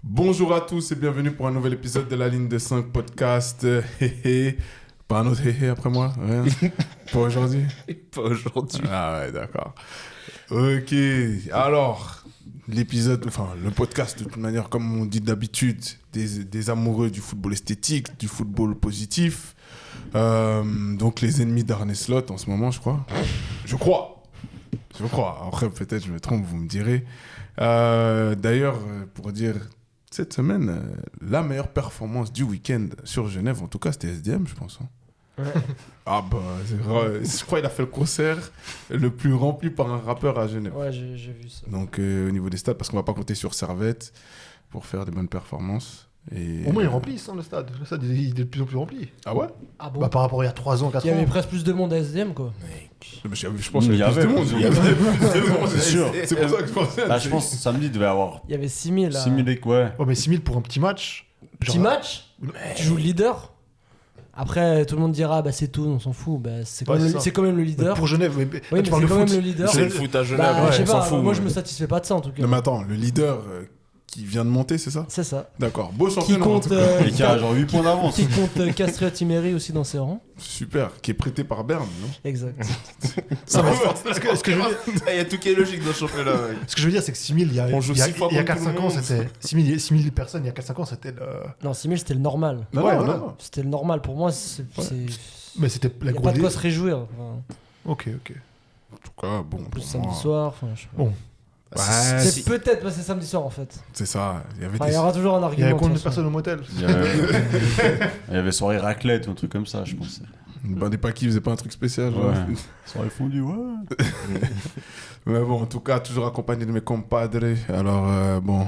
Bonjour à tous et bienvenue pour un nouvel épisode de la ligne de 5 podcast. Pas un autre après moi, rien. Pas aujourd'hui. Pas aujourd'hui. Ah ouais, d'accord. Ok, alors, le podcast de toute manière, comme on dit d'habitude, des amoureux du football esthétique, du football positif. Donc les ennemis d'Arne Slot en ce moment, je crois. Je crois. Après, peut-être je me trompe, vous me direz. D'ailleurs, pour dire, cette semaine, la meilleure performance du week-end sur Genève, en tout cas, c'était SDM, je pense. Hein. Ouais. Ah bah, je crois qu'il a fait le concert le plus rempli par un rappeur à Genève. Ouais, j'ai vu ça. Donc, au niveau des stats, parce qu'on va pas compter sur Servette pour faire des bonnes performances. Et, Au moins, ils remplissent le stade. Le stade, il est de plus en plus rempli. Ah ouais? Ah bon? Bah, par rapport à il y a 3 ans, 4 Il y avait ans. presque plus de monde à SDM, quoi. Je pense qu'il y avait plus de monde. Il y avait C'est sûr. C'est pour ça que je pensais. Bah, je pense que samedi, il devait y avoir Il y avait 6000 là. 6000 ouais. Ouais, mais 6000 pour un petit match. Petit genre- match? Tu joues le leader? Après, tout le monde dira, bah c'est tout, on s'en fout. Bah, c'est quand, Ouais, même c'est le- ça. c'est quand même le Mais leader. pour Genève, mais, Oui, là, mais tu parles c'est de quand même foot. le leader. C'est le foot à Genève. Bah, je sais on s'en pas, fout. moi je me satisfais pas de ça en tout cas. Non, mais attends, le leader qui vient de monter, c'est ça? C'est ça. D'accord. Beau Qui championnat. en compte, tout cas. Et qui a genre 8 points d'avance. qui compte Castria Timéry aussi dans ses rangs. Super. Qui est prêté par Berne, non? Exact. Ça va. Ce que je veux dire, Il y a tout qui est logique dans le championnat. mec. ce que je veux dire, c'est que 6000, il y a, On joue il y a, 6 fois il y a contre tout 4-5 le ans, monde. c'était 6000 personnes. Il y a 4-5 ans, c'était le. Non, 6000 c'était le normal. Non, Ouais, non, voilà. non. C'était le normal. Pour moi, c'est. Mais c'était Il la n'y a grosse. pas de quoi se réjouir. Enfin, Ok. En tout cas, bon, plus pour samedi moi, soir. Enfin, je sais pas. Bon. Ouais, C'est peut-être parce que c'est samedi soir en fait. c'est ça. Il y avait Enfin, des... il y aura toujours un Il y argument. avait combien de de toute façon. personnes au motel Il y avait soirée raclette ou un truc comme ça, je pense. Ben, des paquis faisaient pas un truc spécial. genre. Ouais. Soirée fondue, ouais. Mais bon, en tout cas, toujours accompagné de mes compadres. Alors, bon,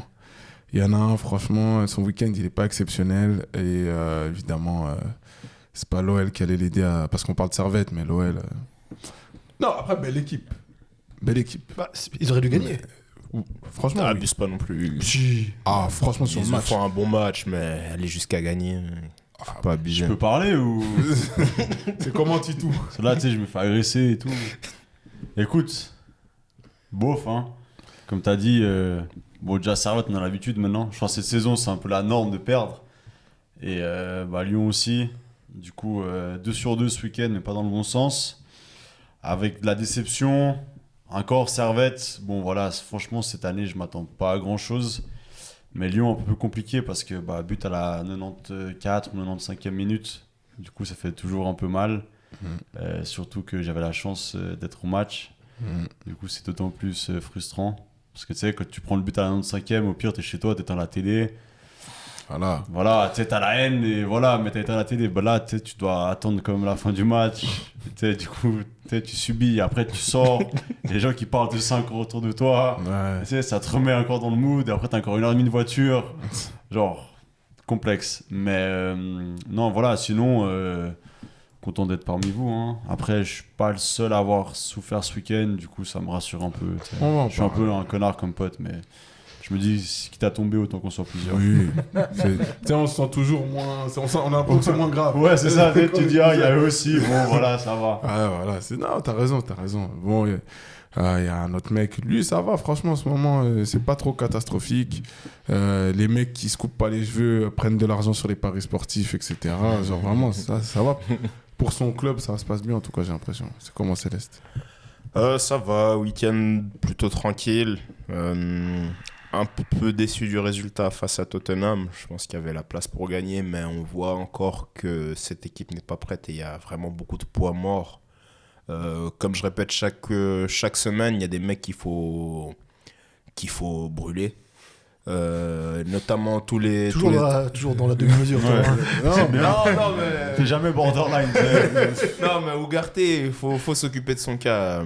il y en a un, franchement, son week-end, il est pas exceptionnel. Et évidemment, c'est pas l'OL qui allait l'aider à... Parce qu'on parle de Servette, mais l'OL... Non, après, belle équipe. Belle équipe. Bah, ils auraient dû gagner. Franchement, oui. Abuse pas non plus. Si. Ah, franchement, sur le Ils match. font un bon match, mais aller jusqu'à gagner, faut pas Je abuser. peux parler ou. C'est comment, Titou? Parce que là, tu sais, je me fais agresser et tout. Écoute, bof, hein. Comme t'as dit, bon, déjà, Servette, on a l'habitude maintenant. Je pense que cette saison, c'est un peu la norme de perdre. Et bah, Lyon aussi. Du coup, 2 sur 2 ce week-end, mais pas dans le bon sens. Avec de la déception. Encore Servette. Bon, voilà, franchement, cette année, je m'attends pas à grand-chose. Mais Lyon, un peu plus compliqué parce que bah, but à la 94 ou 95e minute. Du coup, ça fait toujours un peu mal. Surtout que j'avais la chance d'être au match. Du coup, c'est d'autant plus frustrant. Parce que tu sais, quand tu prends le but à la 95e, au pire, t'es chez toi, t'éteins la télé. Voilà. Voilà, tu sais, t'as la haine, et voilà, mais t'as éteint la télé. Bah là, tu sais, tu dois attendre comme la fin du match. Tu sais, du coup, tu sais, tu subis. Après, tu sors. Les gens qui parlent de 5 autour de toi. Ouais. Tu sais, ça te remet encore dans le mood. Et après, t'as encore 1h30 de voiture. Genre, complexe. Mais non, voilà, sinon, content d'être parmi vous. Hein. Après, je suis pas le seul à avoir souffert ce week-end. Du coup, ça me rassure un peu. Tu sais. On va en Je suis un parler. peu un connard comme pote, mais je me dis, quitte à tomber, autant qu'on soit plusieurs. Oui. Tu sais, on se sent toujours moins... On a l'impression que c'est moins grave. Ouais, c'est ça. C'est Tu dis, ah, il y a eux aussi. Bon, voilà, ça va. Ah, voilà. Non, t'as raison. Bon, il y a un autre mec. Lui, ça va, franchement, en ce moment, c'est pas trop catastrophique. Les mecs qui se coupent pas les cheveux prennent de l'argent sur les paris sportifs, etc. Genre, vraiment, ça va. Pour son club, ça se passe bien, en tout cas, j'ai l'impression. C'est comment, Céleste? Ça va, week-end plutôt tranquille. Un peu déçu du résultat face à Tottenham. Je pense qu'il y avait la place pour gagner, mais on voit encore que cette équipe n'est pas prête et il y a vraiment beaucoup de poids mort. Comme je répète chaque semaine, il y a des mecs qu'il faut brûler. Notamment tous les... Toujours dans la demi-mesure. toi, hein. Non, mais... T'es jamais borderline. Non, mais Ugarte, il faut s'occuper de son cas.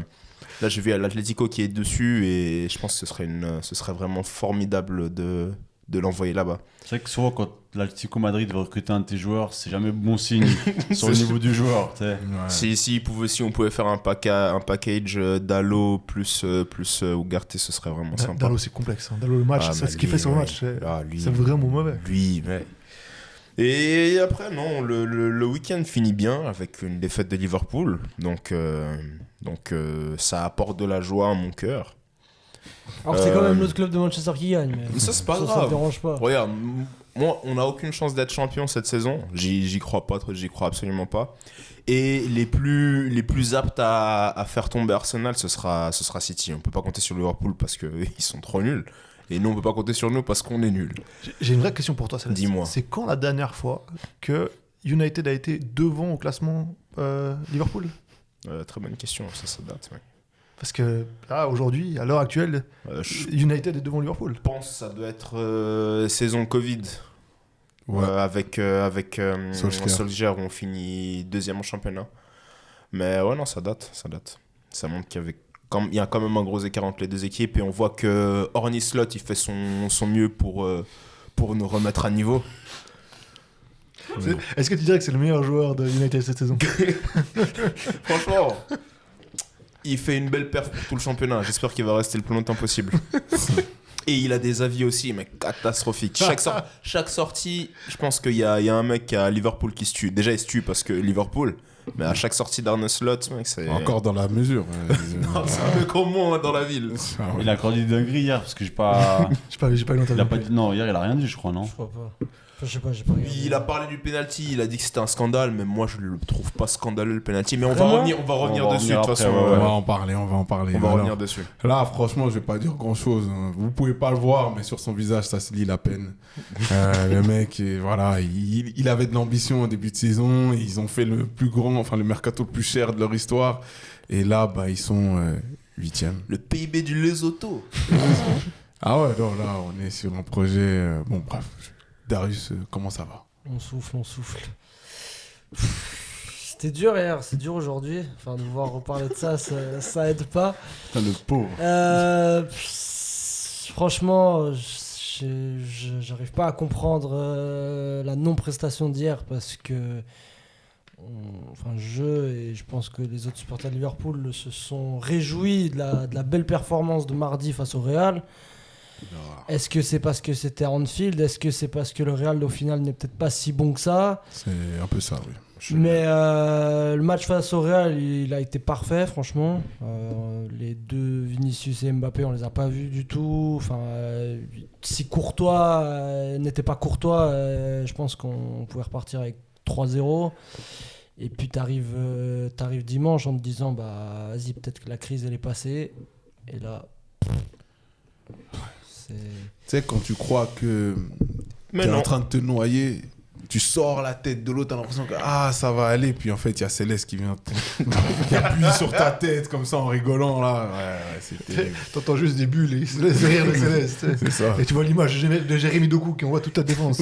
Là, j'ai vu l'Atlético qui est dessus et je pense que ce serait vraiment formidable de l'envoyer là-bas. C'est vrai que souvent, quand l'Atlético Madrid veut recruter un de tes joueurs, c'est jamais bon signe sur le niveau du joueur. Tu sais. Si on pouvait faire un package Dallo plus Ugarte, ce serait vraiment sympa. Dallo, c'est complexe. Hein. Dallo, le match, Ah, ce mais qu'il fait sur le lui, match, lui, c'est vraiment mauvais. Lui, ouais. Et après, non, le week-end finit bien avec une défaite de Liverpool. Donc ça apporte de la joie à mon cœur. Alors que c'est quand même l'autre club de Manchester qui gagne. Mais ça, c'est pas Ça me grave. dérange pas. Regarde, moi, on n'a aucune chance d'être champion cette saison. J'y crois pas, j'y crois absolument pas. Et les plus aptes à faire tomber Arsenal, ce sera City. On peut pas compter sur Liverpool parce qu'ils sont trop nuls. Et nous, on peut pas compter sur nous parce qu'on est nuls. J'ai une vraie question pour toi, Céleste. Dis-moi. C'est quand la dernière fois que United a été devant au classement Liverpool? Très bonne question, ça date. Ouais. Parce que là, aujourd'hui, à l'heure actuelle, Je United est devant Liverpool. pense que ça doit être saison Covid. Ouais. Avec Solskjaer, où on finit deuxième en championnat. Mais ouais, non, ça date. Ça montre il y a quand même un gros écart entre les deux équipes. Et on voit que Arne Slot, il fait son mieux pour nous remettre à niveau. Est-ce que tu dirais que c'est le meilleur joueur de United cette saison? Franchement, il fait une belle perf pour tout le championnat. J'espère qu'il va rester le plus longtemps possible. Et il a des avis aussi, mais catastrophiques. Chaque sortie, je pense qu'il y a un mec à Liverpool qui se tue. Déjà, il se tue parce que Liverpool, mais à chaque sortie d'Arne Slot, mec, c'est... Encore dans la mesure. Non, c'est un mec au moins dans la ville. Ah ouais. Il a encore dit dinguerie hier parce que j'ai pas. J'ai pas eu Il a l'entendre. pas dit. Non, hier il a rien dit, je crois, non. Je crois pas. Enfin, je sais pas, j'ai pas regardé. Il a parlé du penalty, il a dit que c'était un scandale, mais moi je le trouve pas scandaleux le penalty. Mais on va Vraiment revenir On va dessus de revenir toute façon. après, ouais, On ouais. va en parler. On va Alors, revenir dessus. là, franchement, je vais pas dire grand chose. Vous pouvez pas le voir, mais sur son visage, ça se lit la peine. Le mec, voilà, il avait de l'ambition au début de saison. Ils ont fait le mercato le plus cher de leur histoire. Et là, bah, ils sont 8e. Le PIB du Lesotho. Ah ouais, non, là, on est sur un projet. Bon, bref. Darius, comment ça va? On souffle. C'était dur hier, c'est dur aujourd'hui. Enfin, de voir reparler de ça, ça aide pas. Putain, le pauvre. Franchement, j'arrive pas à comprendre la non-prestation d'hier parce que je pense que les autres supporters de Liverpool se sont réjouis de la belle performance de mardi face au Real. Est-ce que c'est parce que c'était à Anfield? Est-ce que c'est parce que le Real au final n'est peut-être pas si bon que ça? C'est un peu ça, oui. Mais le match face au Real, il a été parfait, franchement. Les deux Vinicius et Mbappé, on les a pas vus du tout. Enfin, si Courtois n'était pas Courtois, je pense qu'on pouvait repartir avec 3-0. Et puis t'arrives dimanche en te disant, bah vas-y, peut-être que la crise elle est passée. Et là, c'est... Tu sais, quand tu crois que Mais t'es non. en train de te noyer, tu sors la tête de l'eau, t'as l'impression que ça va aller. Puis en fait, il y a Céleste qui vient qui appuie sur ta tête comme ça en rigolant là. Ouais, c'est terrible. T'entends juste des bulles et les rires de Céleste. C'est ça. Et tu vois l'image de Jérémy Doku qui envoie toute ta défense.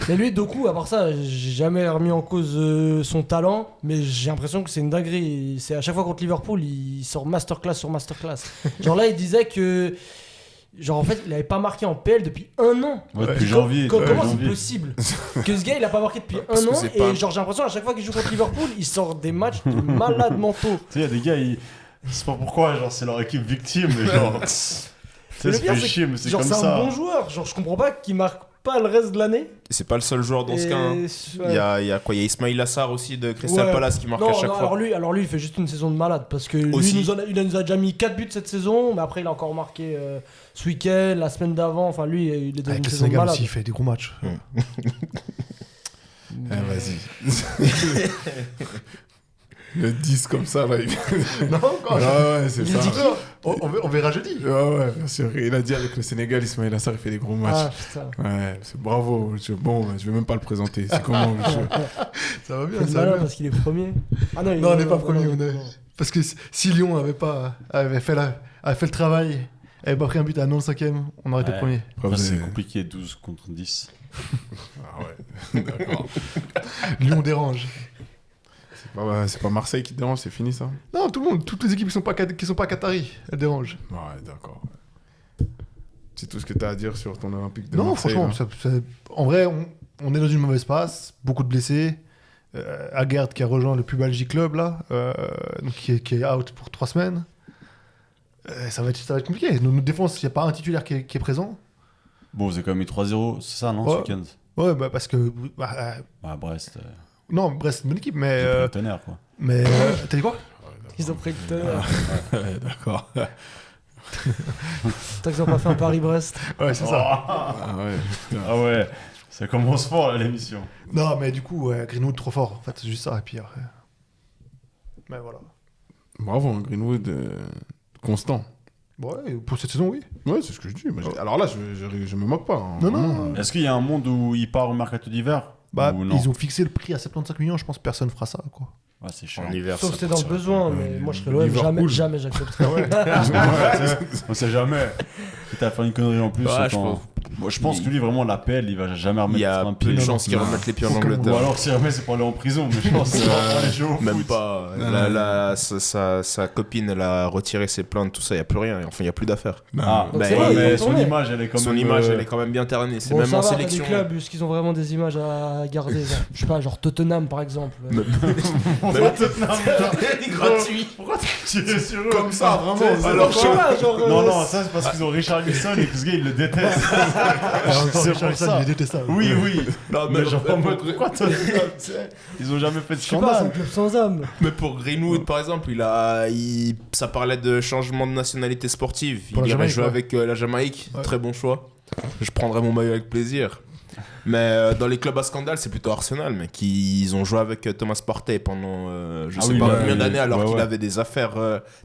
Mais lui, Doku, à part ça, j'ai jamais remis en cause son talent, mais j'ai l'impression que c'est une dinguerie. C'est à chaque fois contre Liverpool, il sort masterclass sur masterclass. Genre là, il disait que, genre en fait, il avait pas marqué en PL depuis 1 an. Ouais, depuis janvier. Comment c'est janvier. possible que ce gars il a pas marqué depuis Parce 1 que an c'est et pas- genre j'ai l'impression à chaque fois qu'il joue contre Liverpool, il sort des matchs de malades mentaux. Tu sais, il y a des gars, c'est pas pourquoi, genre, c'est leur équipe victime, mais genre. Tu sais, Le ça pire, fait c'est chier, mais c'est genre comme c'est ça. un bon joueur, genre je comprends pas qu'il marque pas le reste de l'année. C'est pas le seul joueur dans ce Et- cas. Hein. Il y a quoi? Il y a Ismail Assar aussi de Crystal Ouais. Palace qui marque Non, à chaque non, fois. alors lui, il fait juste une saison de malade parce que lui, Aussi. il nous a déjà mis 4 buts cette saison, mais après il a encore marqué ce week-end, la semaine d'avant. Enfin, lui, il est dans Avec une le saison de Sénégal malade. aussi, il fait des gros matchs. Vas-y. Le 10 comme ça, là. Non, encore. Ouais, c'est ça. On verra jeudi. Ouais, bien sûr. Il a dit avec le Sénégal, Ismaël Assar, il fait des gros Ah matchs. putain. Ouais, c'est bravo. Bon, je vais même pas le présenter. C'est comment, monsieur? Ça va bien, C'est ça va malin bien. parce qu'il est premier. Ah non, Non, on n'est pas premier. non, on est- non. Parce que si Lyon avait fait le travail, avait pas pris un but à 95e, on aurait été Ouais. premier. Après, Après, vous c'est avez- compliqué, 12 contre 10. Ah ouais, d'accord. Lyon dérange. C'est pas Marseille qui te dérange, c'est fini ça? Non, tout le monde, toutes les équipes qui sont pas Qatari, elles dérangent. Ouais, d'accord. C'est tout ce que tu as à dire sur ton Olympique de Non, Marseille. franchement, là. en vrai, on est dans une mauvaise passe, beaucoup de blessés. Aguerd qui a rejoint le Pubalgie Club là, donc qui est out pour 3 semaines. Ça va être compliqué. Notre défense, il n'y a pas un titulaire qui est présent. Bon, vous avez quand même eu 3-0, c'est ça, non, Ouais. ce week-end? Ouais, bah parce que. Brest, Non, Brest, c'est une bonne équipe, j'ai mais. pris le tonnerre, quoi. T'as dit quoi? Ils ont pris le tonnerre. Ouais, d'accord. Tant qu'ils ont pas fait un Paris-Brest. Ouais, c'est ça. Ah ouais, putain. Ah ouais, ça commence fort là, l'émission. Non, mais du coup, Greenwood trop fort. En fait, c'est juste ça. Et puis après. Mais voilà. Bravo, hein, Greenwood, constant. Ouais, pour cette saison, oui. Ouais, c'est ce que je dis. Moi, alors là, je me moque pas. Hein. Non, non. Vraiment, Est-ce qu'il y a un monde où il part au mercato d'hiver Bah, ou non? ils ont fixé le prix à 75 millions. Je pense que personne fera ça, quoi. Ah, c'est cher. En hiver, Sauf ça que c'est dans le partirait. besoin, mais moi je serais l'OM, Liverpool. jamais j'accepterais. On sait jamais. Quitte à faire une connerie en plus. Ouais, autant- je pense. Moi, je pense que lui, vraiment, l'appel, il va jamais remettre Il y a un peu pied. de chances qu'il non. remette les pieds en Aucun- Ou Angleterre. alors, s'il remet, c'est pour aller en prison. Mais je pense que c'est pas les jeux au Même foot. pas. Sa copine, elle a retiré ses plaintes, tout ça, il n'y a plus rien. Enfin, il n'y a plus d'affaires. Ah, Donc Bah, c'est vrai, mais ils son ont tourné. image, elle est quand Son même. image, elle est quand même bien ternée. C'est Bon, même ça en va, t'as des sélection. clubs, est-ce qu'ils ont vraiment des images à garder genre, je sais pas, genre Tottenham par exemple. Gratuit. Pourquoi t'as tiré sur eux Comme ça, vraiment. Alors, Je sais pas, genre. Non, non, ça c'est parce qu'ils ont Richard Lisson et que ce gars il le déteste. C'est pour ça. Il est détestable. Oui, oui. Non, Mais mais, genre en mode, pourquoi toi ils ont jamais fait de Je sais pas, c'est un scandale. club sans âme. mais pour Greenwood, par exemple, ça parlait de changement de nationalité sportive. Pour la Il irait Jamaïque, jouer ouais. avec la Jamaïque. Ouais. Très bon choix. Je prendrais mon maillot avec plaisir. Mais dans les clubs à scandale, c'est plutôt Arsenal, mec. Ils ont joué avec Thomas Partey pendant je Ah sais oui, pas bah, combien oui, d'années, alors ouais, qu'il ouais. avait des affaires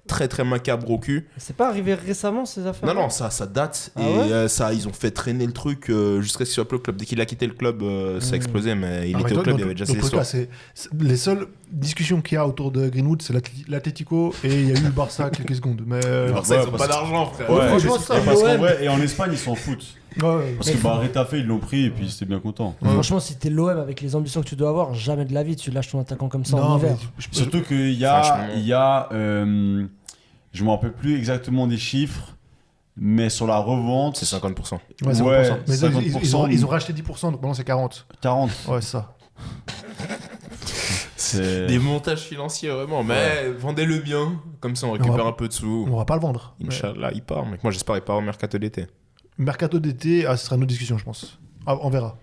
très très macabres au cul. C'est pas arrivé récemment ces affaires. Non, non, ça date. Ah et ouais ça, ils ont fait traîner le truc jusqu'à ce qu'il soit plus au club. Dès qu'il a quitté le club, ça a explosé, mais il Ah, mais était au dans- club, il y dans- avait déjà dans ses tous les cas, histoires. les seules discussions qu'il y a autour de Greenwood, c'est l'Atlético et il y a eu le Barça quelques secondes. Mais Alors ça, Ouais, ils ont parce pas que- d'argent, frère. Ouais, franchement, et ça, parce qu'en l'OM. vrai, et en Espagne ils s'en foutent. ouais, Parce que bah Retafe ils l'ont pris et puis c'était bien content. Franchement, si t'es l'OM avec les ambitions que tu dois avoir, jamais de la vie tu lâches ton attaquant comme ça en non, hiver. mais Surtout qu'il y Franchement. a je me rappelle plus exactement des chiffres, mais sur la revente, C'est 50%. ouais, 50%. Ouais, Mais ils 50%. ont racheté 10%, donc maintenant c'est 40. 40. Ouais, c'est ça. C'est... Des montages financiers, vraiment. Mais vendez-le bien. Comme ça, on récupère un peu de sous. On va pas le vendre. Mais Inch'Allah, il part. Mec, moi, j'espère qu'il part au mercato d'été. Mercato d'été, ce sera une autre discussion, je pense. Ah, on verra.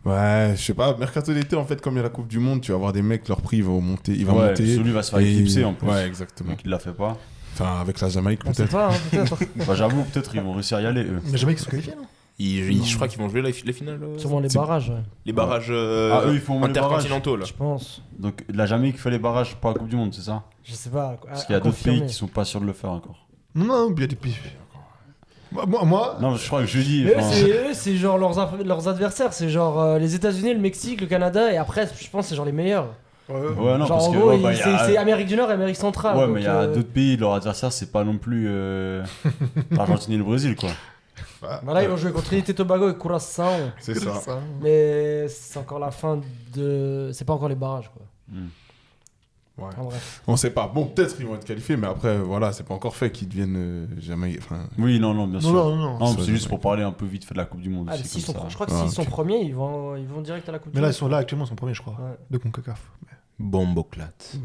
Ouais, je sais pas. Mercato d'été, en fait, comme il y a la Coupe du Monde, tu vas avoir des mecs, leur prix va monter. Il va Ouais, monter. celui va se faire et- éclipser en plus. Ouais, exactement. Donc il l'a fait pas. Enfin, avec la Jamaïque, On sait peut-être. pas, hein, peut-être. Bah, j'avoue, peut-être ils vont réussir à y aller eux. Mais jamais qu'ils sont qualifiés, non Je crois qu'ils vont jouer les finales. Sûrement les C'est- barrages, ouais, Les barrages Ah, eux, ils font les intercontinentaux, là. je pense. Donc la Jamaïque fait les barrages pour la Coupe du Monde, c'est ça? Je sais pas. Parce qu'il y a d'autres pays qui sont pas sûrs de le faire encore. Non, non, il y a des pays. Moi, Non, je crois que je dis. Mais enfin, eux, c'est genre leurs adversaires, c'est genre les États-Unis, le Mexique, le Canada, et après, je pense que c'est genre les meilleurs. Ouais, non, genre parce en que gros, ouais, bah, il y a- c'est Amérique du Nord et Amérique centrale. Ouais, donc, mais il y a d'autres pays, leurs adversaires, c'est pas non plus l'Argentine et le Brésil, quoi. Voilà, ils vont jouer contre Trinité et Tobago et Curaçao. C'est ça. Mais c'est encore la fin de. C'est pas encore les barrages, quoi. Ouais. En bref. On sait pas. Bon, peut-être ils vont être qualifiés, mais après, voilà, c'est pas encore fait qu'ils deviennent jamais. Enfin, Oui, non, non, bien sûr. non, non, non. Non, Ça, c'est juste ouais. pour parler un peu vite fait de la Coupe du Monde. Ah, aussi, s'ils comme sont, ça. je crois que Ah, s'ils ok. sont premiers, ils vont direct à la Coupe Mais du là, Monde. ils sont là actuellement, ils sont premiers, je crois. Ouais. De CONCACAF. Bomboclate.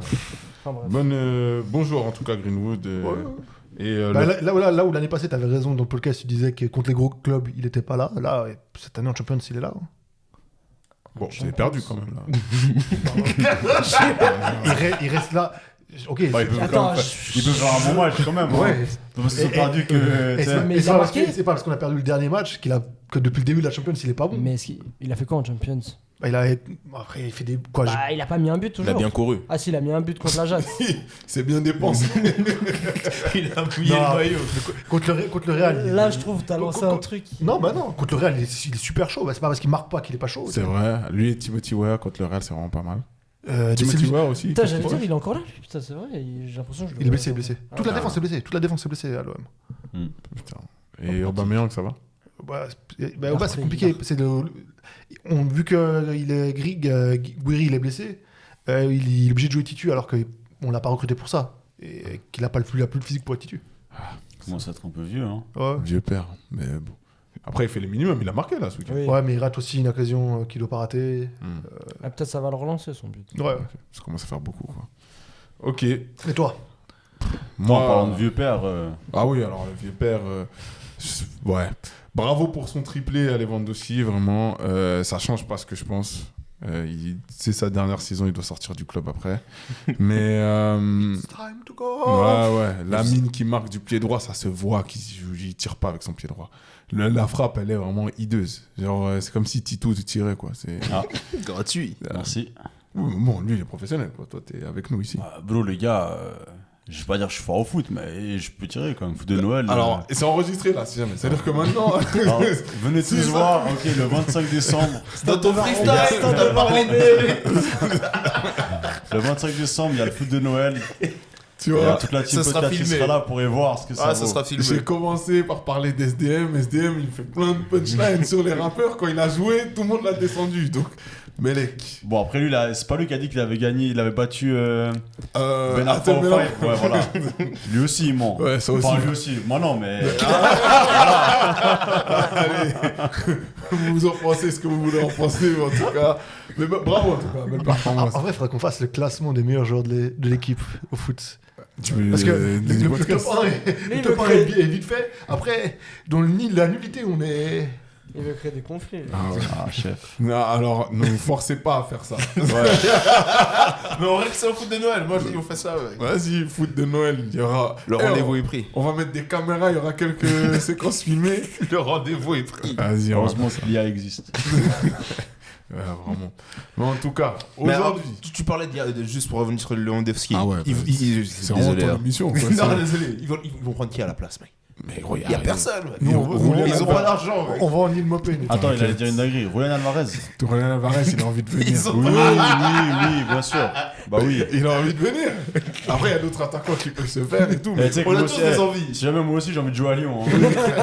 Enfin, bref. bonjour en tout cas, Greenwood. Et Bah, là où l'année passée, tu avais raison dans le podcast, tu disais que contre les gros clubs, il était pas là. Là, cette année en Champions, il est là. bon, j'ai perdu quand même là. Il reste là. Ok. Bah, ils peuvent Attends, quand même faire- ils peuvent faire un bon match quand même. hein. Ouais. Parce qu'ils ont Et- perdu que. Et tu c'est sais. Mais et il c'est a pas parce marqué que- c'est pas parce qu'on a perdu le dernier match que depuis le début de la Champions, il est pas bon. Mais il a fait quoi en Champions? Bah, après, il fait des. Quoi, Bah, il a pas mis un but Il toujours. a bien couru. Ah si, il a mis un but contre l'Ajax. C'est bien dépensé. Il a mouillé Non. le maillot. contre le Real. il- Là, je trouve, t'as lancé un truc. Non, bah non. Contre le Real, il est super chaud. Bah, c'est pas parce qu'il marque pas qu'il est pas chaud. C'est vrai. Lui et Timothy Weah contre le Real, c'est vraiment pas mal. C'est Timothy lui- Weah aussi. Putain, j'allais dire, il est encore là, lui. Putain, c'est vrai. J'ai l'impression que je le Il est vois blessé, pas. blessé. Ah, Toute la ah. défense est blessée. Toute la défense est blessée à l'OM. Putain. Et Aubameyang, ça va? Bah, c'est compliqué. Vu que Guiri il est blessé, il est obligé de jouer titu alors qu'on l'a pas recruté pour ça et qu'il a plus le physique pour être titu. Commence à être un peu vieux. Hein. Ouais. Vieux père. Mais bon. Après, il fait les minimums. Il a marqué là ce week-end. Oui. Ouais, mais il rate aussi une occasion qu'il doit pas rater. Ah, peut-être ça va le relancer son but. Ouais. Ça commence à faire beaucoup, quoi. Ok. Et toi? Moi, en parlant de vieux père, Ah oui, alors le vieux père. Ouais. Bravo pour son triplé à Lewandowski, vraiment. Ça change pas ce que je pense. C'est sa dernière saison, il doit sortir du club après. Mais It's time to go. ouais, la mine qui marque du pied droit, ça se voit qu'il tire pas avec son pied droit. La frappe, elle est vraiment hideuse. Genre, c'est comme si Tito te tirait, quoi. C'est Gratuit. Merci. bon, lui, il est professionnel, quoi. Toi, t'es avec nous ici. Bro, les gars, je vais pas dire que je suis fort au foot, mais je peux tirer quand même. Foot de Noël. Alors, c'est enregistré là, si jamais. C'est-à-dire que maintenant. Alors, venez tous ça. voir, ok, le 25 décembre. Dans ton freestyle, Le 25 décembre, il y a le foot de Noël. Tu Il y a vois, toute la team ça sera podcast qui filmé. sera là pour y voir ce que ça Ah, vaut. ça sera j'ai filmé. commencé par parler d'SDM. SDM, il fait plein de punchlines sur les rappeurs. Quand il a joué, tout le monde l'a descendu. Donc, Melek. Bon, après lui, c'est pas lui qui a dit qu'il avait gagné, il avait battu Ben Arfa attends, au mais non. fight. Ouais, voilà. Lui aussi, il ment. Ouais, ça aussi. Enfin, lui aussi. Moi, non, mais. Allez, vous en pensez ce que vous voulez en penser, mais en tout cas. Mais bravo, en tout cas, belle performance. En vrai, il faudrait qu'on fasse le classement des meilleurs joueurs de l'équipe au foot. Tu veux Parce que du le podcast top 1 Mais top 1 est vite fait. Après, dans la nullité, on est. Il veut créer des conflits. Ah ouais. Ah, chef. Non, alors, ne vous forcez pas à faire ça. Mais on règle ça au foot de Noël. Moi, je dis, on fait ça. Ouais. Vas-y, foot de Noël, il y aura. Le Eh, rendez-vous est pris. on va mettre des caméras, il y aura quelques séquences filmées. Le rendez-vous est pris. Vas-y, on va Heureusement faire que l'IA existe. ça. Ouais, vraiment. Mais en tout cas, Mais aujourd'hui. tu parlais juste pour revenir sur le Lewandowski. Ah ouais, bah, c'est vraiment désolé. ton hein. émission. quoi, Non, c'est- désolé. Ils vont prendre qui à la place, mec? Mais regarde. Il y a personne. mec. Nous, Ils ont pas d'argent, mec. On va en île Mopé. Attends, il allait dire une dinguerie. Julian Alvarez. Julian Alvarez, il a envie de venir. Ils ont Oui, oui, bien sûr. Bah oui. Il a envie de venir. Après, il y a d'autres attaquants qui peuvent se faire et tout. Eh, Mais tu sais que On a moi tous aussi, des eh, envies. Si jamais moi aussi j'ai envie de jouer à Lyon. hein.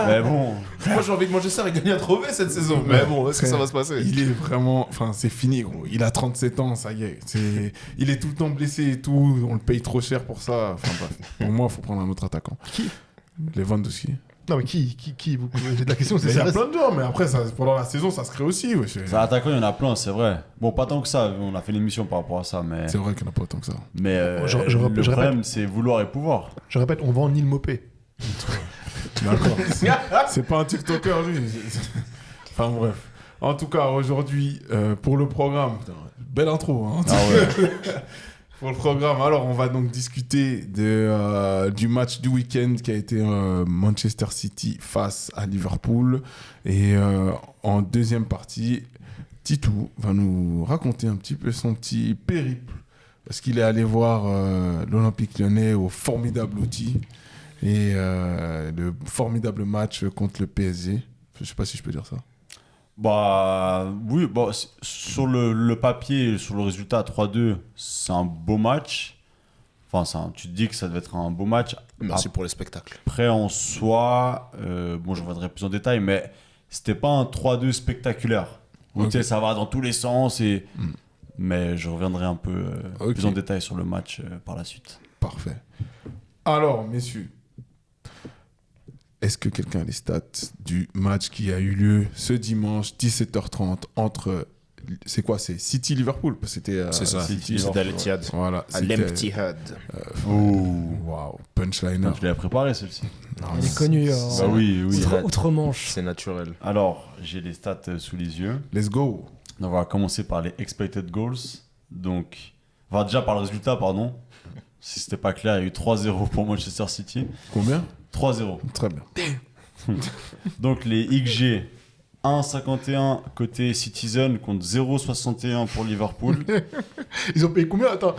Mais bon. Moi, j'ai envie de manger ça et gagner un trophée cette saison. Mais bon, est-ce que ça va se passer? il est vraiment. Enfin, c'est fini, gros. Il a 37 ans, ça y est. Il est tout le temps blessé et tout. On le paye trop cher pour ça. Enfin, bref. Pour moi, il faut prendre un autre attaquant. Qui Lewandowski. Non, mais qui la question, c'est Il y a ça. plein de joueurs, mais après, pendant la saison, ça se crée aussi. Ouais. Ça, attaquant, il y en a plein, c'est vrai. Bon, pas tant que ça. On a fait l'émission par rapport à ça, mais. C'est vrai qu'il n'y en a pas autant que ça. Mais Je le répète. problème, c'est vouloir et pouvoir. Je répète, on va en île Mopé. D'accord. C'est pas un TikToker, lui. Enfin, bref. En tout cas, aujourd'hui, pour le programme. Putain, belle intro, hein. Ah ouais. Pour le programme, alors on va donc discuter du match du week-end qui a été Manchester City face à Liverpool. Et en deuxième partie, Titou va nous raconter un petit peu son petit périple. Parce qu'il est allé voir l'Olympique Lyonnais au formidable outil. Et le formidable match contre le PSG. Je sais pas si je peux dire ça. Bah oui, bon, sur le papier, sur le résultat 3-2, c'est un beau match. Enfin, tu te dis que ça devait être un beau match. Merci pour le spectacle. Après, en soi, bon, je reviendrai plus en détail, mais c'était pas un 3-2 spectaculaire. Où, Ok. tu sais, ça va dans tous les sens. Mais je reviendrai un peu Ok. plus en détail sur le match par la suite. Parfait. Alors, messieurs, est-ce que quelqu'un a les stats du match qui a eu lieu ce dimanche 17h30 entre... C'est quoi? C'est City-Liverpool? C'était C'est ça. City, C'est à l'Etihad. Voilà. À c'était- l'Empty-Head. Waouh, punchliner. Je l'avais préparé celle-ci. Il est connu. Bah oui, oui. Outre-Manche. C'est naturel. Alors, j'ai les stats sous les yeux. Let's go. Donc, on va commencer par les expected goals. Donc, enfin, déjà par le résultat, pardon. Si c'était pas clair, il y a eu 3-0 pour Manchester City. Combien? 3-0. Très bien. Donc, les XG 1,51 côté Citizen contre 0,61 pour Liverpool. Ils ont payé combien? Attends,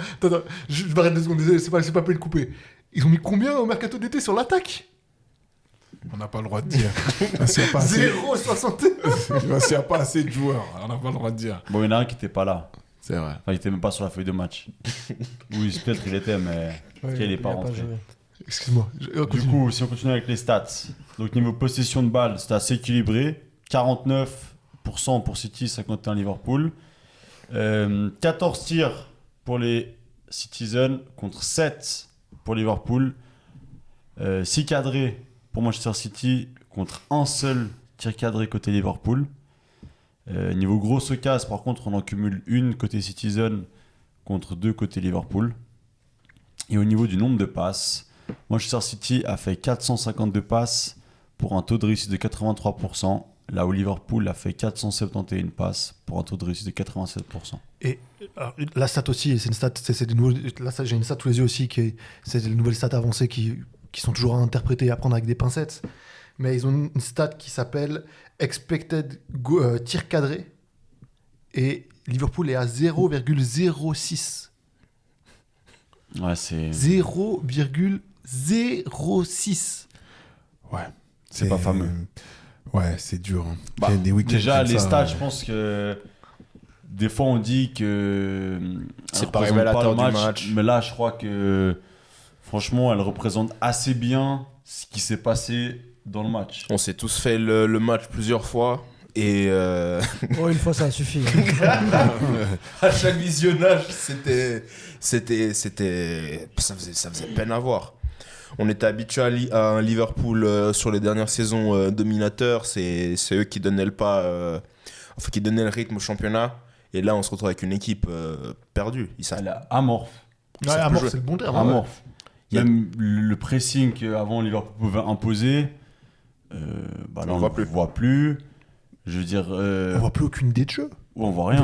je m'arrête 2 secondes, désolé, c'est pas payé de couper. Ils ont mis combien au mercato d'été sur l'attaque? On n'a pas le droit de dire. Parce qu'il n'y a pas assez... 0,61. Parce qu'il n'y a pas assez de joueurs. On n'a pas le droit de dire. Bon, il y en a un qui était pas là. C'est vrai. Enfin, il était même pas sur la feuille de match. Oui, peut-être qu'il était, mais il est pas rentré. joué. Excuse-moi. Du coup, si on continue avec les stats, donc niveau possession de balle, c'était assez équilibré. 49% pour City, 51 Liverpool. 14 tirs pour les Citizens contre 7 pour Liverpool. 6 cadrés pour Manchester City contre un seul tir cadré côté Liverpool. Niveau grosse occasion, par contre, on en cumule une côté Citizen contre 2 côté Liverpool. Et au niveau du nombre de passes, Manchester City a fait 452 passes pour un taux de réussite de 83%, là où Liverpool a fait 471 passes pour un taux de réussite de 87%. Et alors, la stat aussi, c'est une stat, c'est des nouveaux, là, j'ai une stat tous les yeux aussi, c'est des nouvelles stats avancées qui sont toujours à interpréter et à prendre avec des pincettes. Mais ils ont une stat qui s'appelle Expected tir cadré. Et Liverpool est à 0,06. Ouais, c'est 0,06. Ouais. C'est pas fameux. Ouais, c'est dur. Hein. Bah, Il y a des week-ends déjà, comme les ça, stats, je pense que des fois on dit que C'est elle pas représente révélateur le du match. mais là je crois que franchement elle représente assez bien ce qui s'est passé dans le match. On s'est tous fait le match plusieurs fois. Et Oh, une fois, ça suffit. à chaque visionnage, ça faisait peine à voir. On était habitué à un Liverpool sur les dernières saisons dominateur. C'est eux qui donnaient qui donnaient le rythme au championnat. Et là, on se retrouve avec une équipe perdue. Ils savent. Elle est amorphe. Ouais, Ça peut amorphe, jouer. c'est le bon terme. Amorphe. Il y a- Même le pressing qu'avant Liverpool pouvait imposer, là on ne voit plus. Je veux dire, On voit plus aucune idée de jeu. on voit rien.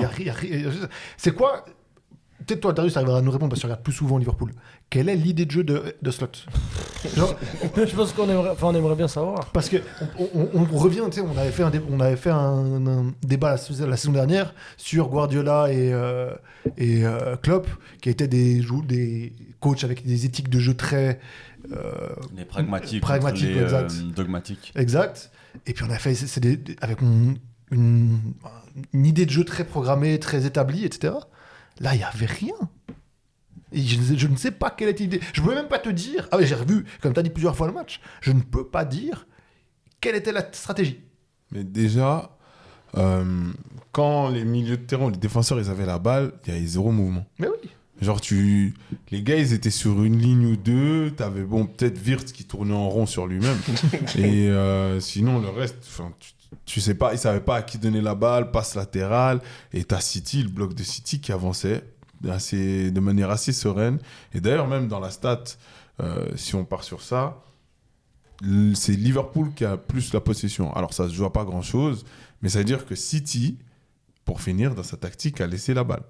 C'est quoi? Peut-être toi, Darius, t'arriveras à nous répondre parce que tu regardes plus souvent Liverpool. Quelle est l'idée de jeu de Slot? Genre, Je pense qu'on aimerait bien savoir. parce que on revient, tu sais, on avait fait un débat la saison dernière sur Guardiola et Klopp, qui étaient des coachs avec des éthiques de jeu très Les pragmatiques, Pragmatiques, contre les exact. dogmatiques. exact. Et puis on a fait avec une idée de jeu très programmée, très établie, etc. Là, il n'y avait rien. Et je ne sais pas quelle était l'idée. Je ne peux même pas te dire. Ah oui, j'ai revu, comme tu as dit plusieurs fois le match. Je ne peux pas dire quelle était la stratégie. Mais déjà, quand les milieux de terrain, les défenseurs, ils avaient la balle, il y avait zéro mouvement. Mais oui. Genre, les gars, ils étaient sur une ligne ou deux. T'avais, peut-être Wirtz qui tournait en rond sur lui-même. Et sinon, le reste, tu sais pas, ils savaient pas à qui donner la balle, passe latérale. Et t'as City, le bloc de City qui avançait de manière assez sereine. Et d'ailleurs, même dans la stat, si on part sur ça, c'est Liverpool qui a plus la possession. Alors, ça se joue à pas grand-chose, mais ça veut dire que City, pour finir, dans sa tactique, a laissé la balle.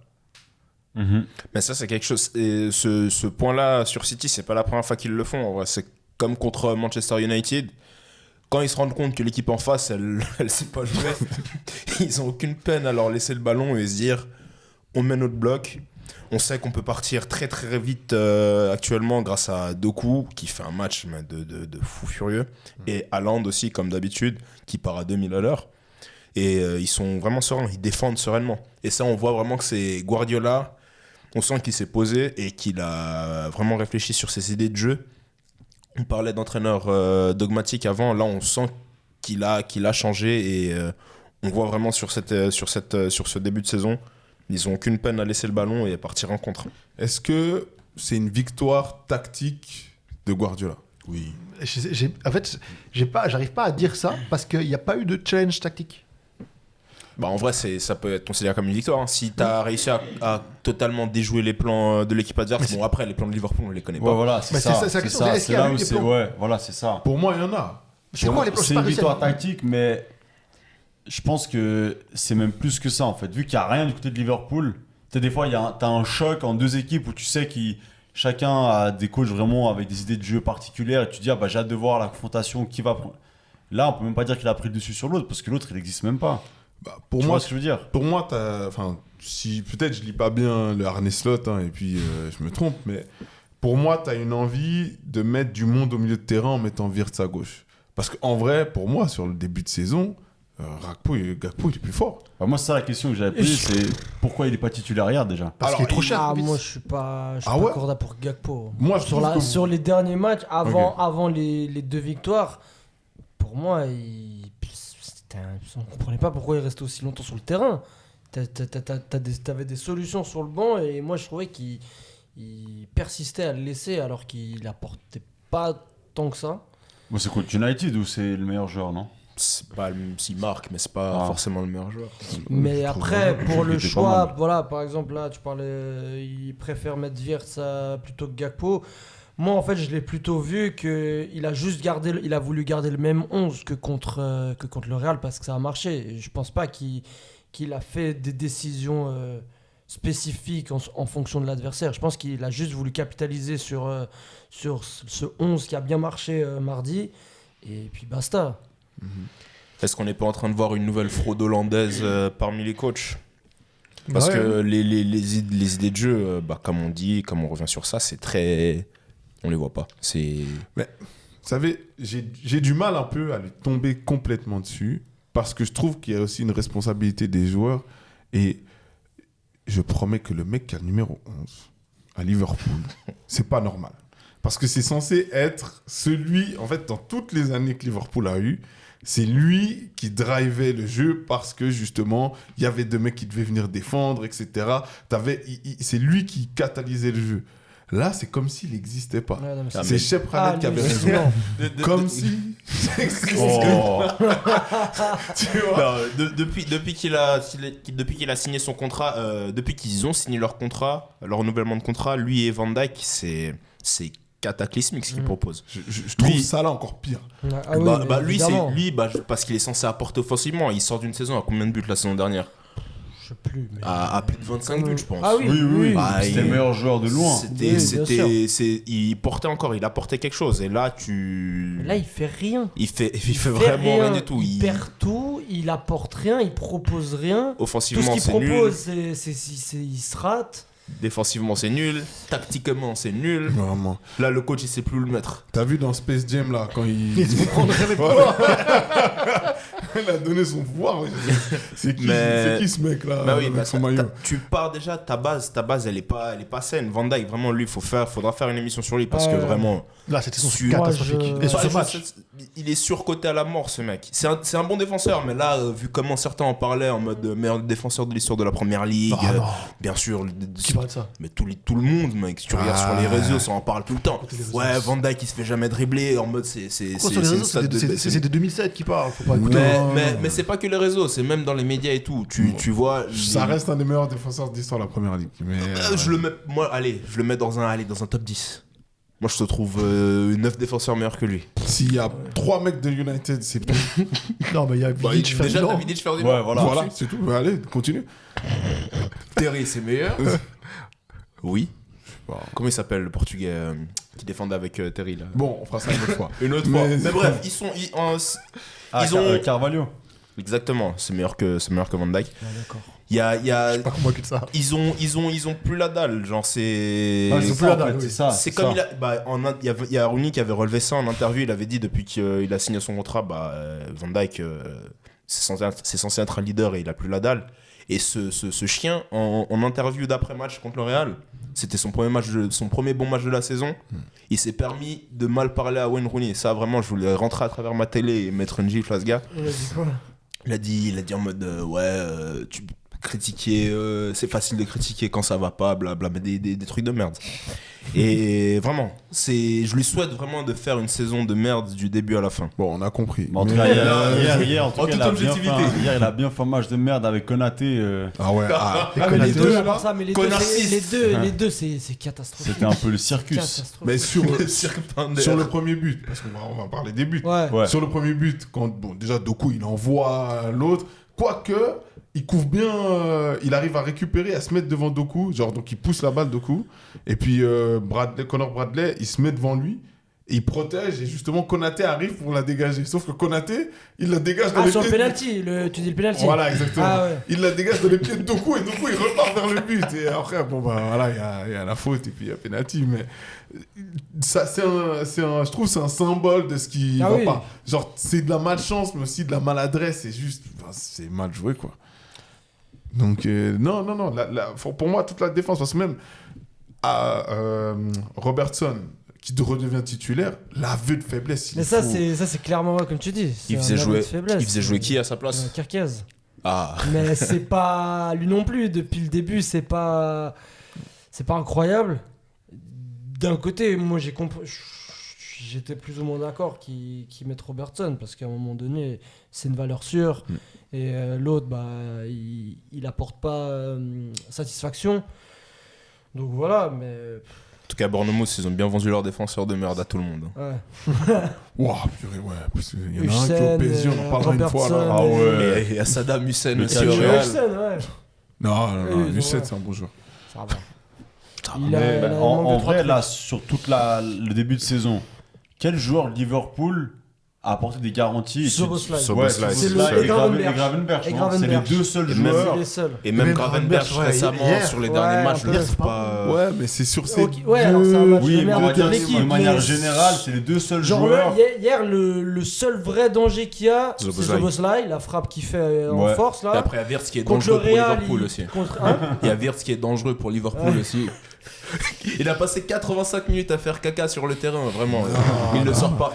Mhm. Mais ça, c'est quelque chose. Et ce point-là sur City, c'est pas la première fois qu'ils le font. En vrai, c'est comme contre Manchester United. Quand ils se rendent compte que l'équipe en face, elle sait pas jouer, ils ont aucune peine à leur laisser le ballon et se dire on met notre bloc. On sait qu'on peut partir très très vite actuellement grâce à Doku qui fait un match de fou furieux. Et Haaland aussi, comme d'habitude, qui part à 2000 à l'heure. Et ils sont vraiment sereins, ils défendent sereinement. Et ça, on voit vraiment que c'est Guardiola. On sent qu'il s'est posé et qu'il a vraiment réfléchi sur ses idées de jeu. On parlait d'entraîneur dogmatique avant. Là, on sent qu'il a changé et on voit vraiment sur ce début de saison, ils n'ont aucune peine à laisser le ballon et à partir en contre. Est-ce que c'est une victoire tactique de Guardiola? Oui. En fait, j'arrive pas à dire ça parce qu'il n'y a pas eu de challenge tactique. Bah, en vrai, ça peut être considéré comme une victoire. Hein. Si tu as réussi à totalement déjouer les plans de l'équipe adverse, bon, après, les plans de Liverpool, on les connaît pas. Ouais, voilà, c'est Mais ça. c'est la question, est-ce qu'il C'est y a là eu où des c'est. plans Ouais, voilà, c'est ça. Pour moi, il y en a. C'est quoi les plans? C'est une victoire tactique, mais je pense que c'est même plus que ça en fait. Vu qu'il n'y a rien du côté de Liverpool, tu sais, des fois, tu as un choc en deux équipes où tu sais que chacun a des coachs vraiment avec des idées de jeu particulières et tu te dis, ah, bah, j'ai hâte de voir la confrontation qui va prendre. Là, on peut même pas dire qu'il a pris le dessus sur l'autre parce que l'autre, il n'existe même pas. Bah, Tu vois ce que je veux dire? Pour moi, si peut-être je lis pas bien le Arne Slot et puis je me trompe, mais pour moi, tu as une envie de mettre du monde au milieu de terrain en mettant Wirtz à gauche. Parce qu'en vrai, pour moi, sur le début de saison, Gakpo, il est plus fort. Bah, moi, c'est ça la question que j'avais posée, c'est pourquoi il n'est pas titulaire hier déjà? Parce qu'il est trop cher. Ah, moi, je suis pas ouais corda pour Gakpo. Moi, je trouve que- Sur les derniers matchs, Ok. avant les deux victoires, pour moi, on ne comprenait pas pourquoi il restait aussi longtemps sur le terrain. T'avais des solutions sur le banc et moi, je trouvais qu'il persistait à le laisser alors qu'il apportait pas tant que ça. Bon, c'est contre United ou c'est le meilleur joueur, non? C'est pas s'il marque, mais c'est pas forcément le meilleur joueur. Mais après, pour le était pas choix, voilà, par exemple, là, tu parlais, il préfère mettre Wirtz plutôt que Gakpo. Moi, en fait, je l'ai plutôt vu qu'il a il a voulu garder le même 11 que contre le Real parce que ça a marché. Et je pense pas qu'il a fait des décisions spécifiques en fonction de l'adversaire. Je pense qu'il a juste voulu capitaliser sur ce 11 qui a bien marché mardi. Et puis basta. Est-ce qu'on n'est pas en train de voir une nouvelle fraude hollandaise parmi les coachs? Parce que les idées de jeu, comme on dit, comme on revient sur ça, c'est très... On les voit pas. Mais, vous savez, j'ai du mal un peu à lui tomber complètement dessus parce que je trouve qu'il y a aussi une responsabilité des joueurs et je promets que le mec qui a le numéro 11 à Liverpool, c'est pas normal. Parce que c'est censé être celui, en fait, dans toutes les années que Liverpool a eu, c'est lui qui drivait le jeu parce que justement, il y avait deux mecs qui devaient venir défendre, etc. C'est lui qui catalysait le jeu. Là, c'est comme s'il n'existait pas. Ouais, non, mais C'est Shep Ranel qui avait raison. Comme si ça existait pas. Tu vois? Non, depuis qu'il a signé son contrat, depuis qu'ils ont signé leur contrat, leur renouvellement de contrat, lui et Van Dijk, c'est cataclysmique ce qu'il propose. Je trouve ça là encore pire. Ah oui, Lui, parce qu'il est censé apporter offensivement. Il sort d'une saison à combien de buts la saison dernière? Je sais plus. Mais... À plus de 25 buts, je pense. Ah oui. C'était le meilleur joueur de loin. Il portait encore, il apportait quelque chose. Et là, Là, il fait rien. Il fait vraiment rien du tout. Il perd tout, il apporte rien, il propose rien. Offensivement, tout ce qu'il c'est nul. propose, il se rate. Défensivement, c'est nul. Tactiquement, c'est nul. Vraiment. Là, le coach, il sait plus où le mettre. T'as vu dans Space Jam là, quand il il a donné son pouvoir. C'est qui ce mec là avec son maillot? Tu pars déjà, ta base, elle est pas saine. Van Dijk, vraiment, lui, faudra faire une émission sur lui parce que vraiment. Là, c'était son catastrophique. Et sur ce match, il est surcoté à la mort, ce mec. C'est un bon défenseur, mais là, vu comment certains en parlaient en mode meilleur défenseur de l'histoire de la première ligue, bien sûr. Qui parle de ça? Mais tout le monde, mec, si tu regardes sur les réseaux, ça en parle tout le temps. Ouais, Van Dijk, il se fait jamais dribbler en mode c'est sur les réseaux, c'est de 2007 qui parle. Faut pas écouter. Mais c'est pas que les réseaux, c'est même dans les médias et tout. Tu vois. Ça reste un des meilleurs défenseurs d'histoire de la première ligue. Mais je le mets dans un top 10. Moi, je te trouve 9 défenseurs meilleurs que lui. S'il y a 3 mecs de United, c'est tout. Non, mais il y a Vidic, déjà, t'as Vidic, Ferdinand. Ouais, voilà. C'est tout. Bah, allez, continue. Terry, c'est meilleur. Oui. Comment il s'appelle, le portugais qui défendait avec Terry là? Bon, on fera ça une autre fois. Une autre fois. Mais bref, ils ont Carvalho. Exactement, c'est meilleur que Van Dijk. Ah, d'accord. Je suis pas convaincu de ça. Ils ont plus la dalle, genre c'est. Ils ont plus la dalle, oui. C'est comme il y a Rooney qui avait relevé ça en interview. Il avait dit depuis qu'il a signé son contrat, Van Dijk c'est censé être un leader et il a plus la dalle. Et ce chien en interview d'après match contre le Real, c'était son premier bon match de la saison. Il s'est permis de mal parler à Wayne Rooney. Ça vraiment, je voulais rentrer à travers ma télé et mettre une gifle à ce gars. Il a dit quoi? Il a dit en mode tu critiquer, c'est facile de critiquer quand ça va pas, blablabla, des trucs de merde. Et vraiment, je lui souhaite vraiment de faire une saison de merde du début à la fin. Bon, on a compris. En tout cas, hier, il a bien fait un match de merde avec Konaté. Ah ouais. Mais les deux, là, ça, mais les deux, c'est catastrophique. C'était un peu le circus. Mais sur le premier but, parce qu'on va parler des buts. Ouais. Sur le premier but, déjà Doku il envoie l'autre, quoique il couvre bien, il arrive à récupérer, à se mettre devant Doku, genre donc il pousse la balle Doku, et puis Conor Bradley il se met devant lui. Et il protège et justement Konaté arrive pour la dégager. Sauf que Konaté, il la dégage dans les pieds. Sur le penalty, tu dis le penalty. Voilà, exactement. Ah ouais. Il la dégage dans les pieds de Doku et Doku il repart vers le but. Et après, il y a la faute et puis il y a penalty. Mais ça, je trouve que c'est un symbole de ce qui va pas. Genre, c'est de la malchance, mais aussi de la maladresse. C'est juste, c'est mal joué quoi. Donc, non. Pour moi, toute la défense, parce que même Robertson, qui redevient titulaire, l'aveu de faiblesse. Mais ça, c'est clairement comme tu dis. Il faisait jouer qui à sa place? Kerkez. Ah. Mais c'est pas lui non plus. Depuis le début, c'est pas incroyable. D'un côté, moi, j'étais plus ou moins d'accord qu'ils mettent Robertson parce qu'à un moment donné, c'est une valeur sûre. Et l'autre, il apporte pas satisfaction. Donc voilà, mais. tout cas, Bournemouth, ils ont bien vendu leur défenseur de merde à tout le monde. Ouais. Waouh, purée, ouais. Parce qu'il y en a un qui est Hussein, au PSG, on en parlera une fois. Là. Ah ouais. Et il y a Saddam Hussein Le aussi Calcio. au Real. Hussein, ouais. Non, ils ont- Lucette, c'est un bon joueur. Ça va. Mais, en vrai, là, sur toute le début de saison, quel joueur de Liverpool a apporté des garanties? Szoboszlai. Szoboszlai, c'est le- Szoboszlai et et Gravenberch. Gravenberch, Et non C'est les Gravenberch. deux seuls Et même- joueurs. C'est les seuls. Et même Même Gravenberch Gravenberch, ouais, récemment, hier. sur les Ouais, derniers un matchs, peu. je trouve pas. Ouais, mais c'est sur ces Ok, ouais, alors c'est un match Oui, de mais merde on va de dire l'équipe. de manière mais- générale, c'est les deux seuls Genre joueurs. hier, le seul vrai danger qu'il y a, c'est Szoboszlai. Szoboszlai, la frappe qu'il fait en Ouais. force Et là. après, il y a Wirtz qui est Contre le dangereux pour Real, Liverpool aussi. Hein Il y a Wirtz qui est dangereux pour Liverpool aussi. Il a passé 85 minutes à faire caca sur le terrain, vraiment. Il le sort pas,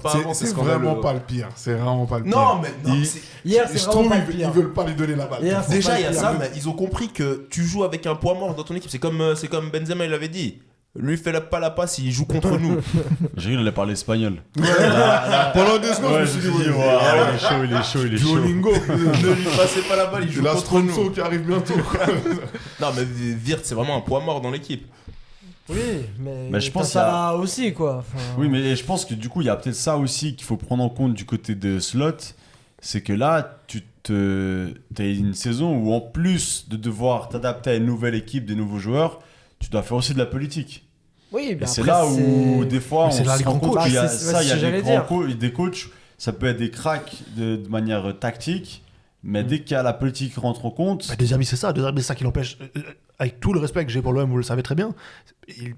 avant, c'est C'est scandaleux. vraiment pas le pire. C'est vraiment pas le pire. Non, mais non, Ils- c'est- Hier, je c'est vraiment trouve pas le ils pire. veulent pas lui donner la balle. Hier, c'est déjà pas il y a le ça, pire. mais ils ont compris que tu joues avec un poids mort dans ton équipe. C'est comme Benzema il l'avait dit. Lui fait pas la passe, il joue contre nous. J'ai il allait parler espagnol. Pendant 2 secondes, je me Ouais, suis dit, il est chaud, il est chaud, il est chaud. Duolingo. Ne lui passez pas la balle, il joue La contre nous. Stronzo qui arrive bientôt. Non, mais Wirtz c'est vraiment un poids mort dans l'équipe. Oui, mais, Mais je pense t'as ça aussi quoi. Enfin, Oui, mais je pense que du coup, il y a peut-être ça aussi qu'il faut prendre en compte du côté de Slot. C'est que là, t'as une saison où en plus de devoir t'adapter à une nouvelle équipe, des nouveaux joueurs, tu dois faire aussi de la politique. Oui, Et c'est là où des fois Mais c'est on là se les rend grands compte coachs. qu'il y a Bah, c'est ça, il y ce a que des j'allais grands dire. des coachs, ça peut être des cracks de manière tactique, mais dès qu'il y a la politique qui rentre en compte, Bah, De Zerbi, c'est ça. De Zerbi, c'est ça qui l'empêche. Avec tout le respect que j'ai pour l'OM, vous le savez très bien.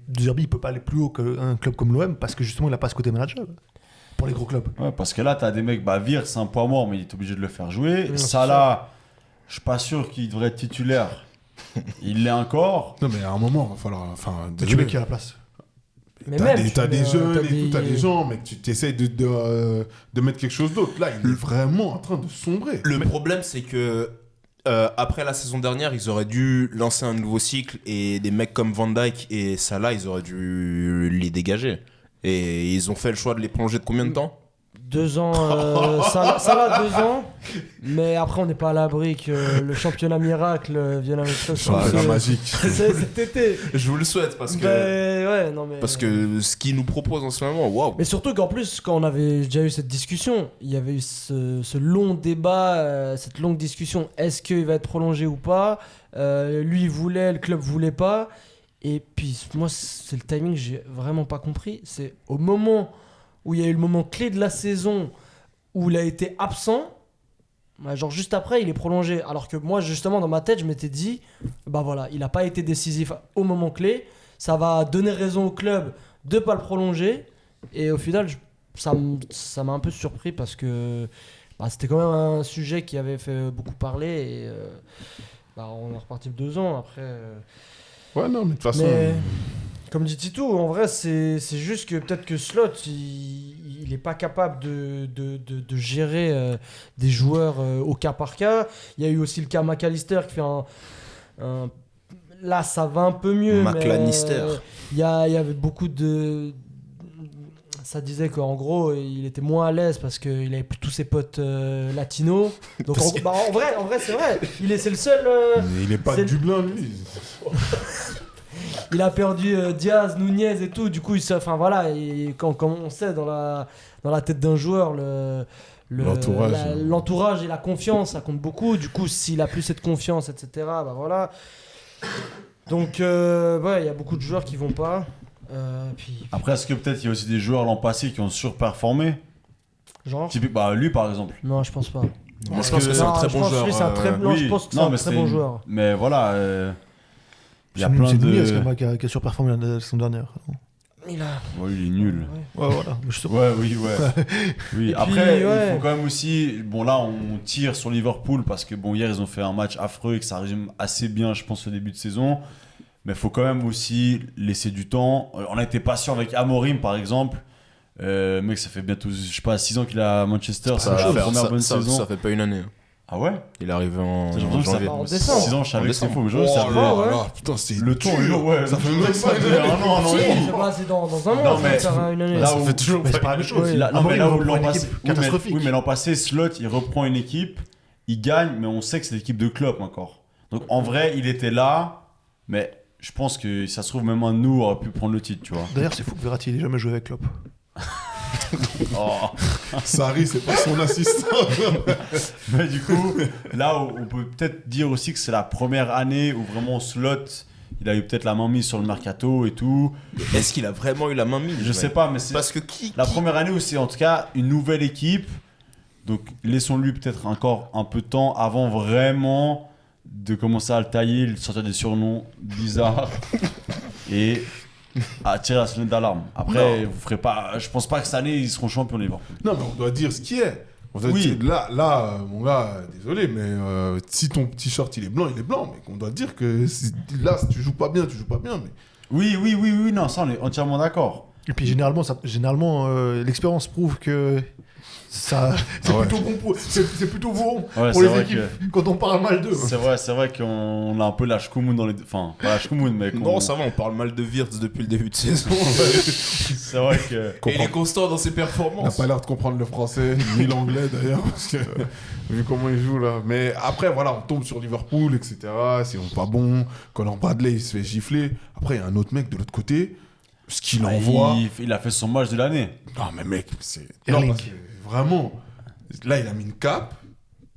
De Zerbi, il peut pas aller plus haut qu'un club comme l'OM parce que justement, il a pas ce côté manager pour les gros clubs. ouais, parce que là, t'as des mecs, Vir, c'est un poids mort, mais il est obligé de le faire jouer. Oui, Salah, je suis pas sûr qu'il devrait être titulaire. Il l'est encore. Non, mais à un moment, il va falloir. Enfin, Mais tu désolé. mets qui à la place? Mais T'as même, des, tu t'as mets, des jeunes t'as et tout, t'as des gens, mais tu t'essayes de mettre quelque chose d'autre. Là, il est vraiment en train de sombrer. Le problème, c'est que après la saison dernière, ils auraient dû lancer un nouveau cycle et des mecs comme Van Dijk et Salah, ils auraient dû les dégager. Et ils ont fait le choix de les prolonger de combien de temps 2 ans, Salah 2 ans, mais après on n'est pas à l'abri que le championnat miracle vienne avec ça. La magique. C'est cet été. Je vous le souhaite parce que, Ouais, non, mais... parce que ce qu'ils nous proposent en ce moment, waouh. Mais surtout qu'en plus, quand on avait déjà eu cette discussion, il y avait eu ce long débat, cette longue discussion, est-ce qu'il va être prolongé ou pas Lui il voulait, le club voulait pas. Et puis moi, c'est le timing que j'ai vraiment pas compris. C'est au moment où il y a eu le moment clé de la saison, où il a été absent, genre juste après, il est prolongé. Alors que moi, justement, dans ma tête, je m'étais dit, bah voilà, il n'a pas été décisif au moment clé. Ça va donner raison au club de pas le prolonger. Et au final, ça m'a un peu surpris parce que c'était quand même un sujet qui avait fait beaucoup parler. Et on est reparti de 2 ans après. Ouais, non, mais de toute façon. Mais comme dit Titou, en vrai, c'est juste que peut-être que Slot, il est pas capable de gérer des joueurs au cas par cas. Il y a eu aussi le cas McAllister qui fait un... Là, ça va un peu mieux. McAllister. Il y avait beaucoup de... Ça disait qu'en gros, il était moins à l'aise parce qu'il avait plus tous ses potes latinos. Donc en vrai, c'est vrai. C'est le seul... Mais il est pas c'est- de Dublin, lui. Il a perdu Diaz, Nunez et tout. Du coup, enfin voilà, et comme on sait dans la tête d'un joueur, l'entourage et la confiance, ça compte beaucoup. Du coup, s'il a plus cette confiance, etc., bah voilà. Donc, il y a beaucoup de joueurs qui vont pas. Puis, Après, est-ce que peut-être il y a aussi des joueurs l'an passé qui ont surperformé? genre, Typique, lui par exemple. non, je pense pas. Moi, je pense que c'est un très bon joueur. Je pense que c'est un très bon joueur. Mais voilà, il y a C'est plein Nunez de. qui a surperformé la saison dernière. Il a... Ouais, il est nul. Ouais. Ouais, voilà. Je sais pas. Ouais, oui, ouais. Oui. Et Après, puis, ouais. il faut quand même aussi. Bon, là, on tire sur Liverpool parce que, bon, hier, ils ont fait un match affreux et que ça résume assez bien, je pense, au début de saison. Mais il faut quand même aussi laisser du temps. On a été patient avec Amorim, par exemple. Mec, ça fait bientôt, je sais pas, 6 ans qu'il est à Manchester. C'est la première bonne saison. Ça fait pas une année. Ah ouais? Il est arrivé en J'ai l'impression que ça janvier. fait En décembre. 6 ans, je savais En que c'était décembre. faux. Mais je ça Oh fait- là ouais. là, putain, c'est Le ton est lourd, ouais. Ça fait même pas ça fait un an, un an Si, et demi. c'est dans un mois, Non, ça mais- sera une année. Là Ça où- fait toujours Mais c'est pas pas la même chose. Oui. Là, non, mais Amorim là où reprend l'an une passé, équipe catastrophique. oui, mais l'an passé, Slot, il reprend une équipe, il gagne, mais on sait que c'est l'équipe de Klopp encore. Donc en vrai, il était là, mais je pense que ça se trouve, même un de nous aurait pu prendre le titre, tu vois. D'ailleurs, c'est fou que Verratti n'ait jamais joué avec Klopp. Oh. Sarri, c'est pas son assistant. Mais du coup, là, on peut peut-être dire aussi que c'est la première année où vraiment Slot, il a eu peut-être la main mise sur le mercato et tout. Est-ce qu'il a vraiment eu la main mise? Je sais pas, mais c'est Parce que qui la première année où c'est en tout cas une nouvelle équipe. Donc laissons-lui peut-être encore un peu de temps avant vraiment de commencer à le tailler, de sortir des surnoms bizarres et à tirer la sonnette d'alarme. Après, vous ferez pas. Je pense pas que cette année ils seront champions Liverpool. Non, mais on doit dire ce qui est. On doit Oui. dire, là, mon gars, désolé, mais si ton t-shirt il est blanc, mais on doit dire que là, si tu joues pas bien, mais... Oui, non, ça on est entièrement d'accord. Et puis généralement, l'expérience prouve que ça, c'est ouais. plutôt bon c'est plutôt bon Ouais, pour c'est les vrai équipes quand on parle mal d'eux. C'est vrai qu'on a un peu la Shkumun dans les. Enfin, pas la Shkumun, mais Non, ça va, on parle mal de Wirtz depuis le début de saison. c'est vrai que. Et il est constant dans ses On n'a performances. pas l'air de comprendre le français, ni l'anglais d'ailleurs, parce que vu comment il joue là. Mais après, voilà, on tombe sur Liverpool, etc. C'est pas bon. Conor Bradley, il se fait gifler. Après, il y a un autre mec de l'autre côté. Ce qu'il envoie. Il a fait son match de l'année. Non, mais mec, c'est. Erling. Non, parce que vraiment. Là, il a mis une cape.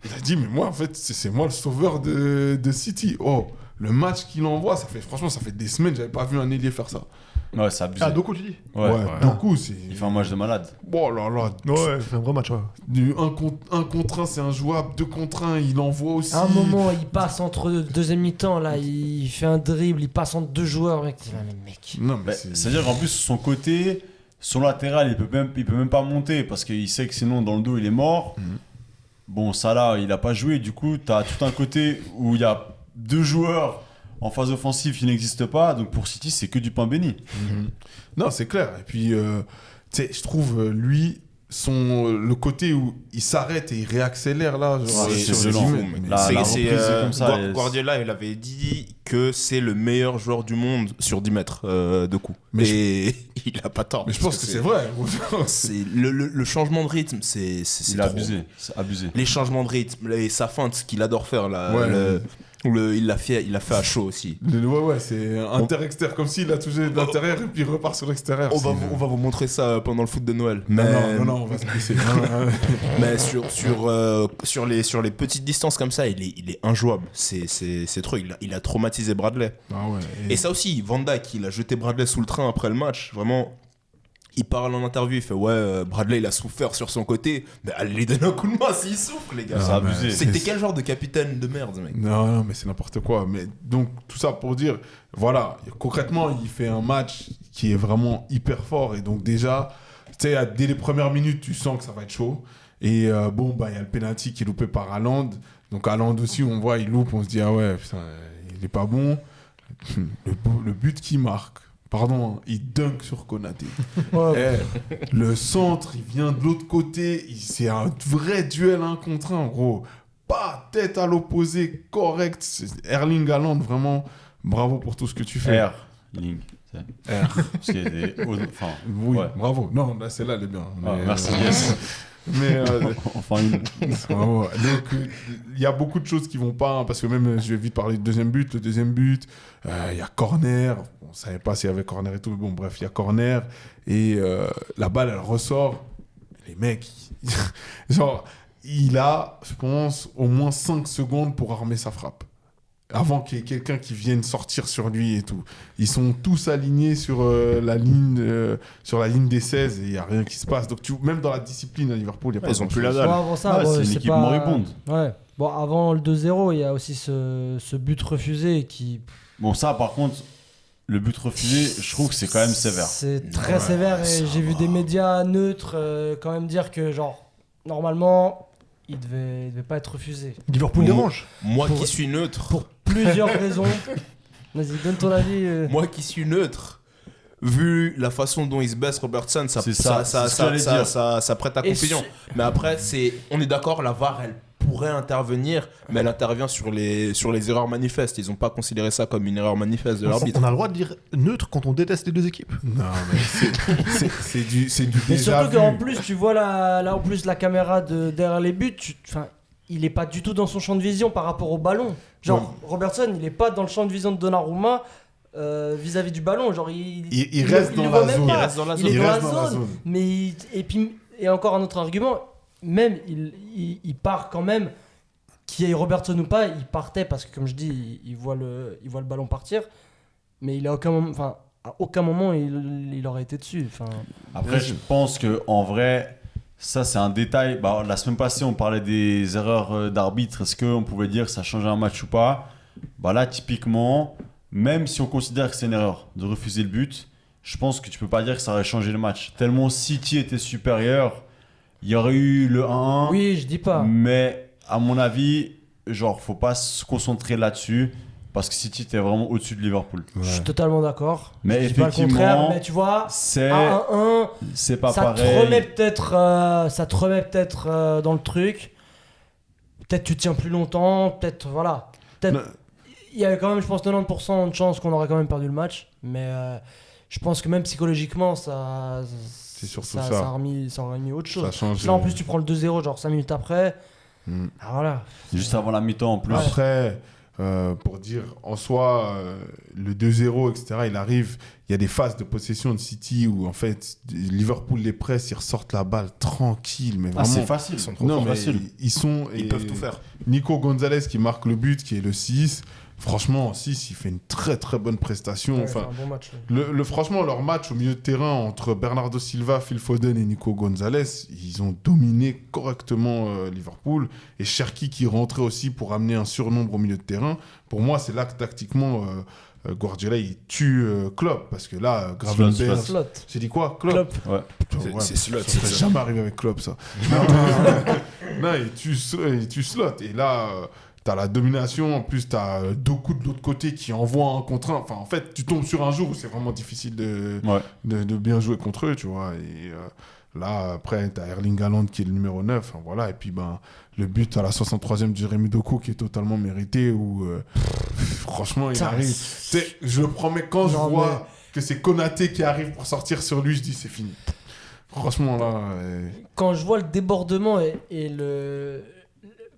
Il a dit, mais moi, en fait, c'est moi le sauveur de City. Oh, le match qu'il envoie, franchement, ça fait des semaines, j'avais pas vu un ailier faire ça. Ouais, c'est abusé. Ah, Doku, tu dis? Ouais. Beaucoup, c'est. Il fait un match de malade. Oh là là. Ouais, c'est un vrai match. Ouais. Du 1 contre 1, c'est injouable. 2 contre 1, il envoie aussi. À un moment, il passe entre deuxième mi-temps, là, il fait un dribble, il passe entre deux joueurs, mec. Ah, mais mec. Non, mais Bah, c'est-à-dire qu'en plus, son côté, son latéral, il peut même pas monter parce qu'il sait que sinon, dans le dos, il est mort. Bon, Salah, il a pas joué. Du coup, tu as tout un côté où il y a deux joueurs en phase offensive qui n'existent pas. Donc pour City, c'est que du pain béni. Non, c'est clair. Et puis, tu sais, je trouve, lui, le côté où il s'arrête et il réaccélère là. Genre, c'est sur les violent. 10 mètres, mais- La reprise, c'est comme ça, et- Guardiola, il avait dit que c'est le meilleur joueur du monde sur 10 mètres de coup. Mais Et il a pas tort. Mais je pense que c'est vrai. C'est le changement de rythme, c'est Il a trop. abusé. C'est abusé. Les changements de rythme, et sa feinte, ce qu'il adore faire là. Ouais. Il l'a fait à chaud aussi. Ouais, c'est inter-extérieur, comme s'il a touché de l'intérieur et puis il repart sur l'extérieur. On va vous montrer ça pendant le foot de Noël. Non, Mais, non, on va se blesser. mais sur les petites distances comme ça, il est injouable. C'est trop. Il a traumatisé Bradley. Ah ouais. Et ça aussi, Van Dijk, il a jeté Bradley sous le train après le match. Vraiment, il parle en interview, il fait ouais, Bradley, il a souffert sur son côté. Mais allez lui donner un coup de main s'il souffre, les gars. C'est Ah, abusé. mais C'était quel genre de capitaine de merde, mec? Non, mais c'est n'importe quoi. Mais donc, tout ça pour dire, voilà, concrètement, il fait un match qui est vraiment hyper fort. Et donc, déjà, tu sais, dès les premières minutes, tu sens que ça va être chaud. Et bon, bah, il y a le penalty qui est loupé par Haaland. Donc, Haaland aussi, on voit, il loupe, on se dit, ah ouais, putain, il est pas bon. Le but qu'il marque, pardon, hein, il dunk sur Konaté. Ouais, Le centre, il vient de l'autre côté. C'est un vrai duel 1 contre 1, gros. Pas tête à l'opposé, correct. Erling Haaland, vraiment, bravo pour tout ce que tu fais. Link. R. Parce qu'il y a des. Enfin, Oui, ouais. bravo. Non, là, celle-là, elle est bien. Ah, Mais, merci, yes. Mais Enfin, une. bravo. Donc, il y a beaucoup de choses qui vont pas, hein, parce que même, je vais vite parler du deuxième but. Le deuxième but, il y a corner. On savait pas s'il y avait corner et tout, mais bon, bref, il y a corner. Et la balle, elle ressort. Les mecs, genre, il a, je pense, au moins 5 secondes pour armer sa frappe. Avant qu'il y ait quelqu'un qui vienne sortir sur lui et tout. Ils sont tous alignés sur la ligne des 16 et il n'y a rien qui se passe. Donc, même dans la discipline à Liverpool, il n'y a pas Ils ont plus la grand-chose. dalle. Bon, avant ça, Ouais, bon, c'est une c'est équipe pas... moribonde. Ouais. Bon, avant le 2-0, il y a aussi ce but refusé qui. Bon, ça, par contre, le but refusé, je trouve que c'est quand même sévère. C'est très Ouais, sévère et ça j'ai vu va. des médias neutres quand même dire que, genre, normalement, il devait pas être refusé. Liverpool Pour- dérange. Moi Pour- qui suis neutre. Pour plusieurs raisons. Vas-y, donne ton avis. Moi qui suis neutre. Vu la façon dont il se baisse Robertson, ça, C'est ça, ça, c'est ce que j'allais dire. ça prête à Et confusion. Mais après, on est d'accord, la VAR, elle pourrait intervenir, mais elle intervient sur les erreurs manifestes. Ils n'ont pas considéré ça comme une erreur manifeste de l'arbitre. On a le droit de dire neutre quand on déteste les deux équipes. Non, mais c'est du Mais déjà surtout vu. qu'en plus, tu vois en plus la caméra derrière les buts, enfin, il est pas du tout dans son champ de vision par rapport au ballon. Genre, Robertson, il est pas dans le champ de vision de Donnarumma. vis-à-vis du ballon. Genre, Il reste il dans le la voit même zone. pas. Il reste dans la Il zone. est Il dans la reste dans la zone. zone. Mais et encore un autre argument, même il part quand même. Qu'il y ait Robertson ou pas, il partait parce que comme je dis, il voit le ballon partir, mais il a à aucun moment il aurait été dessus. Enfin, Après, je pense que en vrai, ça c'est un détail. Bah, la semaine passée, on parlait des erreurs d'arbitre. Est-ce qu'on pouvait dire que ça changeait un match ou pas? Bah là, typiquement, même si on considère que c'est une erreur de refuser le but, je pense que tu peux pas dire que ça aurait changé le match. Tellement City était supérieur, il y aurait eu le 1-1. oui, je dis pas. Mais à mon avis, genre, faut pas se concentrer là-dessus parce que City était vraiment au-dessus de Liverpool. Je suis totalement d'accord. Mais je dis pas le effectivement, contraire, mais tu vois, C'est à 1-1, c'est pas ça te pareil. remet peut-être dans le truc. Peut-être tu tiens plus longtemps, peut-être voilà. Non. Peut-être il y avait quand même, je pense, 90% de chances qu'on aurait quand même perdu le match, mais je pense que même psychologiquement, C'est surtout ça ça. aurait mis autre chose. Ça change. Là, en plus, tu prends le 2-0, genre 5 minutes après. Mm. Ah, voilà. Juste avant la mi-temps en plus. Après, pour dire en soi, le 2-0, etc., il arrive, il y a des phases de possession de City où en fait, Liverpool les presse, ils ressortent la balle tranquille, mais Ah, vraiment. c'est facile. Ils sont trop Non, forts. mais facile. ils peuvent tout faire. Nico Gonzalez qui marque le but, qui est le 6. Franchement, 6, il fait une très très bonne prestation. Ouais, Enfin, c'est un bon match. là. franchement, leur match au milieu de terrain entre Bernardo Silva, Phil Foden et Nico Gonzalez, ils ont dominé correctement Liverpool. Et Cherki qui rentrait aussi pour amener un surnombre au milieu de terrain. Pour moi, c'est là que tactiquement, Guardiola, il tue Klopp. Parce que là, Gravenberch... Slot. J'ai dit quoi? Klopp. Ouais. Putain, ouais, C'est slot. ça serait jamais arrivé avec Klopp, ça. Non, il tue Slot. Et là... T'as la domination, en plus t'as Doku de l'autre côté qui envoie un contre un. Enfin, en fait, tu tombes sur un jour où c'est vraiment difficile de bien jouer contre eux, tu vois. Et là, après, t'as Erling Haaland qui est le numéro 9. Hein, voilà. Et puis, le but à la 63e du Jérémy Doku qui est totalement mérité. Où, franchement, il Putain, arrive. Tu sais, je le promets quand je Non, vois que c'est Konaté qui arrive pour sortir sur lui, je dis c'est fini. Franchement, là. Quand je vois le débordement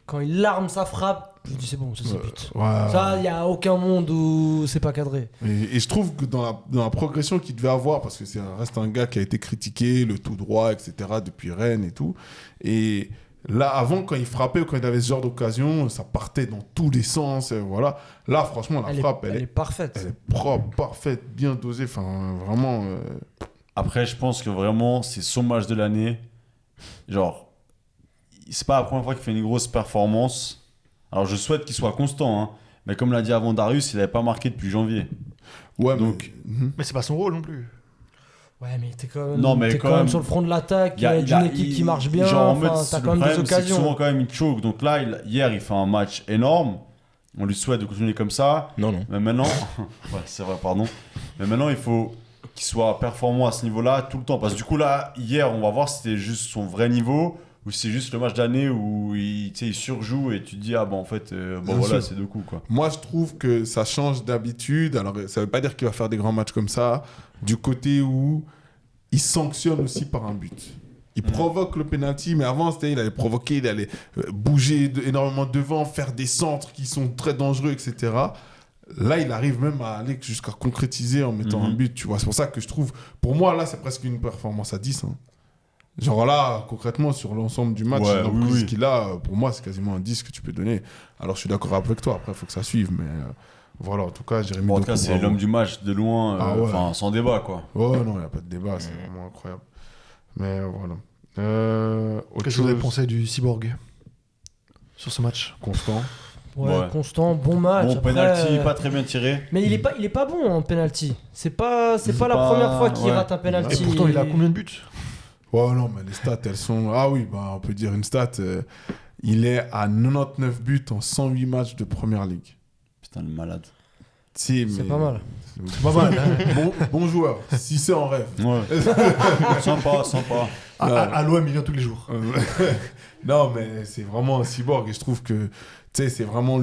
quand il arme sa frappe, je dis c'est bon, ça c'est but. Ouais. Ça, il n'y a aucun monde où c'est pas cadré. Et je trouve que dans la progression qu'il devait avoir, parce que ça reste un gars qui a été critiqué, le tout droit, etc., depuis Rennes et tout. Et là, avant, quand il frappait ou quand il avait ce genre d'occasion, ça partait dans tous les sens. Voilà. Là, franchement, la frappe, elle est parfaite. elle est propre, parfaite, bien dosée. Enfin, vraiment. Après, je pense que vraiment, c'est son match de l'année. Genre, c'est pas la première fois qu'il fait une grosse performance. Alors, je souhaite qu'il soit constant, hein. Mais comme l'a dit avant Darius, il n'avait pas marqué depuis janvier. Ouais, Donc, Mais c'est pas son rôle non plus. Ouais, mais t'es quand même, Non, mais t'es quand quand même même, sur le front de l'attaque il y a- d'une équipe qui marche bien. Genre, en mode, T'as le quand même des problème, c'est que souvent, occasions. quand même, il choke. Donc là, hier, il fait un match énorme. On lui souhaite de continuer comme ça. Non, non. Mais maintenant, ouais, c'est vrai, pardon. Mais maintenant, il faut qu'il soit performant à ce niveau-là tout le temps. Parce que du coup, là, hier, on va voir si c'était juste son vrai niveau ou si c'est juste le match d'année où il surjoue et tu te dis, ah bon, en fait, Bien voilà, sûr. c'est deux coups, quoi. Moi, je trouve que ça change d'habitude. Alors, ça veut pas dire qu'il va faire des grands matchs comme ça. Du côté où il sanctionne aussi par un but. Il provoque le penalty, mais avant, il allait provoquer, il allait bouger énormément devant, faire des centres qui sont très dangereux, etc. Là, il arrive même à aller jusqu'à concrétiser en mettant un but, tu vois. C'est pour ça que je trouve, pour moi, là, c'est presque une performance à 10. Hein. Genre là, concrètement, sur l'ensemble du match, Ouais, l'emprise oui. qu'il a, pour moi, c'est quasiment un 10 que tu peux donner. Alors, je suis d'accord avec toi. Après, il faut que ça suive, mais voilà, en tout cas, Jérémy Bon, en tout Doku, cas, c'est bravo. l'homme du match de loin, Ah ouais. enfin, sans débat, quoi. Oh non, il n'y a pas de débat, c'est vraiment incroyable. Mais voilà. Autre Qu'est-ce que vous avez chose, pensé du Cyborg sur ce match? Constant. Ouais, constant, bon match. Bon, Après, penalty, pas très bien tiré. Mais il est pas bon en penalty. C'est pas la pas- première fois qu'il ouais. rate un penalty. Et pourtant, il a combien de buts? Ouais, non, mais les stats, elles sont... Ah oui, on peut dire une stat. Il est à 99 buts en 108 matchs de Première Ligue. Putain, le malade. C'est pas mal. Pas mal. Hein. Bon joueur, si c'est en rêve. Ouais. Sympa. À l'OM, il vient tous les jours. Non, mais c'est vraiment un cyborg et je trouve que c'est vraiment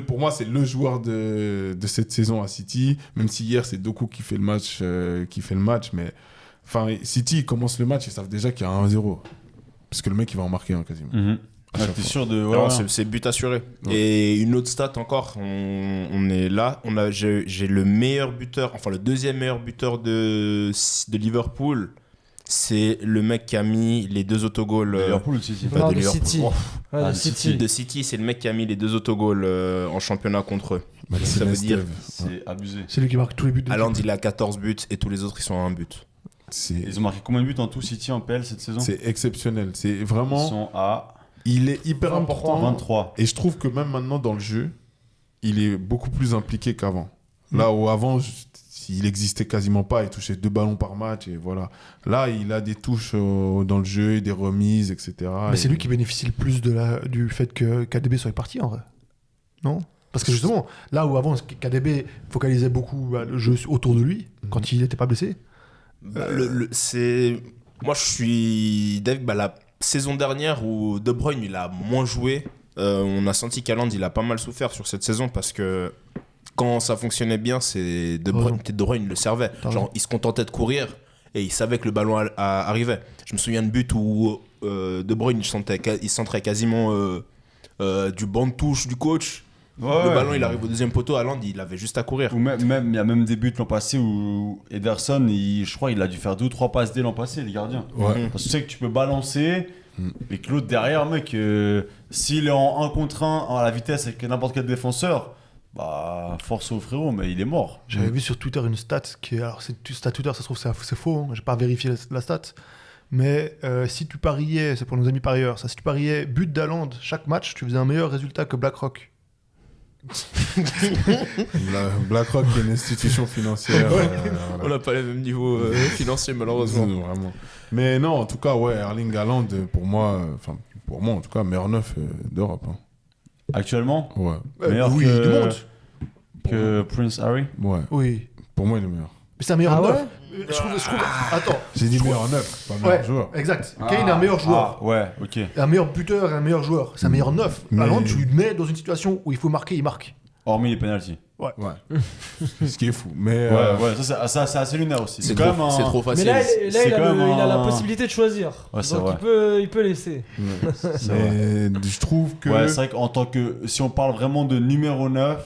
pour moi, c'est le joueur de cette saison à City. Même si hier, c'est Doku qui fait le match, mais enfin, City, ils commencent le match, ils savent déjà qu'il y a 1-0. Parce que le mec, il va en marquer un quasiment. Mhm. Ah, t'es sûr de. Non, Ouais. c'est but assuré. Ouais. Et une autre stat encore, on est là, j'ai le meilleur buteur, enfin le deuxième meilleur buteur de Liverpool. C'est le mec qui a mis les 2 autogols. Liverpool ou City Pas Non, de de Liverpool. City. Oh, Ouais, Ah, de de City. de City, c'est le mec qui a mis les 2 autogols en championnat contre eux. Maxime Ça veut dire- Estève. C'est abusé. C'est lui qui marque tous les buts de Haaland, l'équipe. il a 14 buts et tous les autres, ils sont à 1 but. C'est Ils ont marqué combien de buts en tout City en PL cette saison? c'est exceptionnel. C'est Ils vraiment. sont à Il est hyper 23. important. 23. Et je trouve que même maintenant dans le jeu, il est beaucoup plus impliqué qu'avant. Là où avant, il existait quasiment pas, il touchait 2 ballons par match et voilà. Là, il a des touches dans le jeu, des remises, etc. Mais c'est Et- lui qui bénéficie le plus du fait que KDB soit parti en vrai. Non? Parce que justement, là où avant KDB focalisait beaucoup le jeu autour de lui, quand il n'était pas blessé. Bah, moi, je suis Dave. La saison dernière où De Bruyne il a moins joué, on a senti qu'Haaland il a pas mal souffert sur cette saison parce que quand ça fonctionnait bien, c'est De Bruyne, raison. De Bruyne le servait. T'as Genre, raison. il se contentait de courir et il savait que le ballon arrivait. Je me souviens de but où De Bruyne il centrait quasiment du banc de touche du coach. Le ballon il arrive au deuxième poteau, Haaland il avait juste à courir. Ou même, il y a même des buts l'an passé où Ederson, je crois, il a dû faire 2 ou 3 passes dès l'an passé, les gardiens. Ouais. Parce que tu sais que tu peux balancer et que l'autre derrière, mec, s'il est en 1 contre 1 à la vitesse avec n'importe quel défenseur, bah force au frérot, mais il est mort. J'avais vu sur Twitter une stat qui est. Alors, c'est stat Twitter, ça se trouve, c'est faux, hein, j'ai pas vérifié la stat. Mais si tu pariais, c'est pour nos amis parieurs, ça, si tu pariais but d'Haaland chaque match, tu faisais un meilleur résultat que BlackRock. BlackRock est une institution financière. On n'a pas les mêmes niveaux financiers malheureusement. Vraiment. Mais non, en tout cas, ouais, Erling Haaland, pour moi, en tout cas, meilleur neuf d'Europe. Hein. Actuellement, Ouais, meilleur oui, que, du monde. que Prince Harry. ouais. Oui. Pour moi, il est meilleur. Mais c'est un meilleur Ah neuf. ouais Je trouve. Attends. J'ai dit meilleur neuf, pas meilleur Ouais, joueur. exact. Kane est un meilleur joueur. Ah, ouais, ok. Un meilleur buteur et un meilleur joueur. C'est un meilleur neuf. Mais- Haaland, tu lui mets dans une situation où il faut marquer, il marque. Hormis les penalties. Ouais. Ce qui est fou. Mais Ouais, ça c'est assez lunaire aussi. C'est quand trop, même c'est un- trop Mais facile. là, c'est il a quand même il a la un- possibilité de choisir. Ouais, c'est Donc vrai. il peut laisser. c'est vrai. mais je trouve que. Ouais, c'est vrai qu'en tant que. Si on parle vraiment de numéro 9,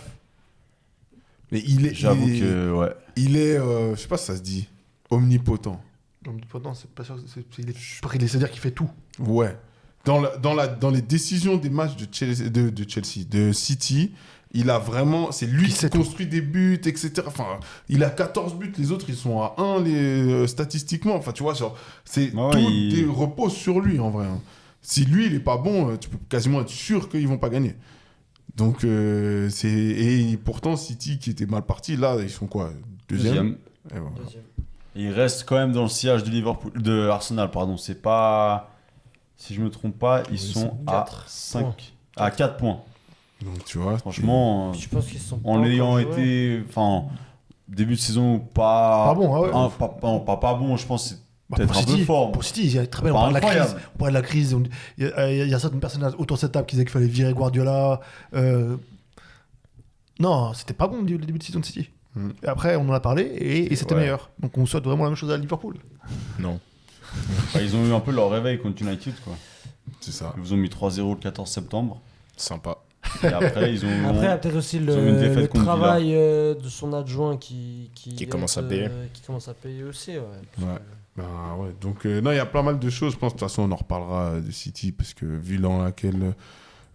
mais il est. j'avoue il est- que. Ouais. Il est. Je sais pas si ça se dit. Omnipotent. Donc, pourtant, c'est pas sûr. C'est-à-dire qu'il fait tout. Ouais. Dans les décisions des matchs de Chelsea, de City, il a vraiment. C'est lui Il qui sait tout. construit des buts, etc. Enfin, il a 14 buts, les autres, ils sont à 1 statistiquement. Enfin, tu vois, genre, c'est Ouais, tout repose sur lui, en vrai. Hein. Si lui, il est pas bon, tu peux quasiment être sûr qu'ils vont pas gagner. Donc, et pourtant, City, qui était mal parti, là, ils sont quoi? Deuxième. Et voilà. Il reste quand même dans le sillage de Liverpool, de Arsenal, pardon. C'est pas. Si je me trompe pas, ils sont à 5. À 4 points. Donc, tu vois. Franchement, Je pense qu'ils sont en pas ayant encore joués. été. Enfin, début de saison pas. Pas bon, ah ouais. Pas bon, je pense. C'est Bah, peut-être pour un peu City, fort. Pour City, il y a très bien. On Pas parle de la crise. incroyable. On parle de la crise. Il y a certaines personnes autour de cette table qui disaient qu'il fallait virer Guardiola. Non, c'était pas bon le début de saison de City. Et après, on en a parlé et c'était Ouais. meilleur. Donc on souhaite vraiment la même chose à Liverpool. Non. Enfin, ils ont eu un peu leur réveil contre United, quoi. C'est ça. Ils vous ont mis 3-0 le 14 septembre. Sympa. Et après, ils ont. Après, il y a peut-être aussi ils ont eu une le défaite contre travail de son adjoint qui commence à payer. Qui commence à payer aussi, ouais. Ouais. Ben ouais. Donc, non, il y a pas mal de choses. Je pense de toute façon, on en reparlera de City parce que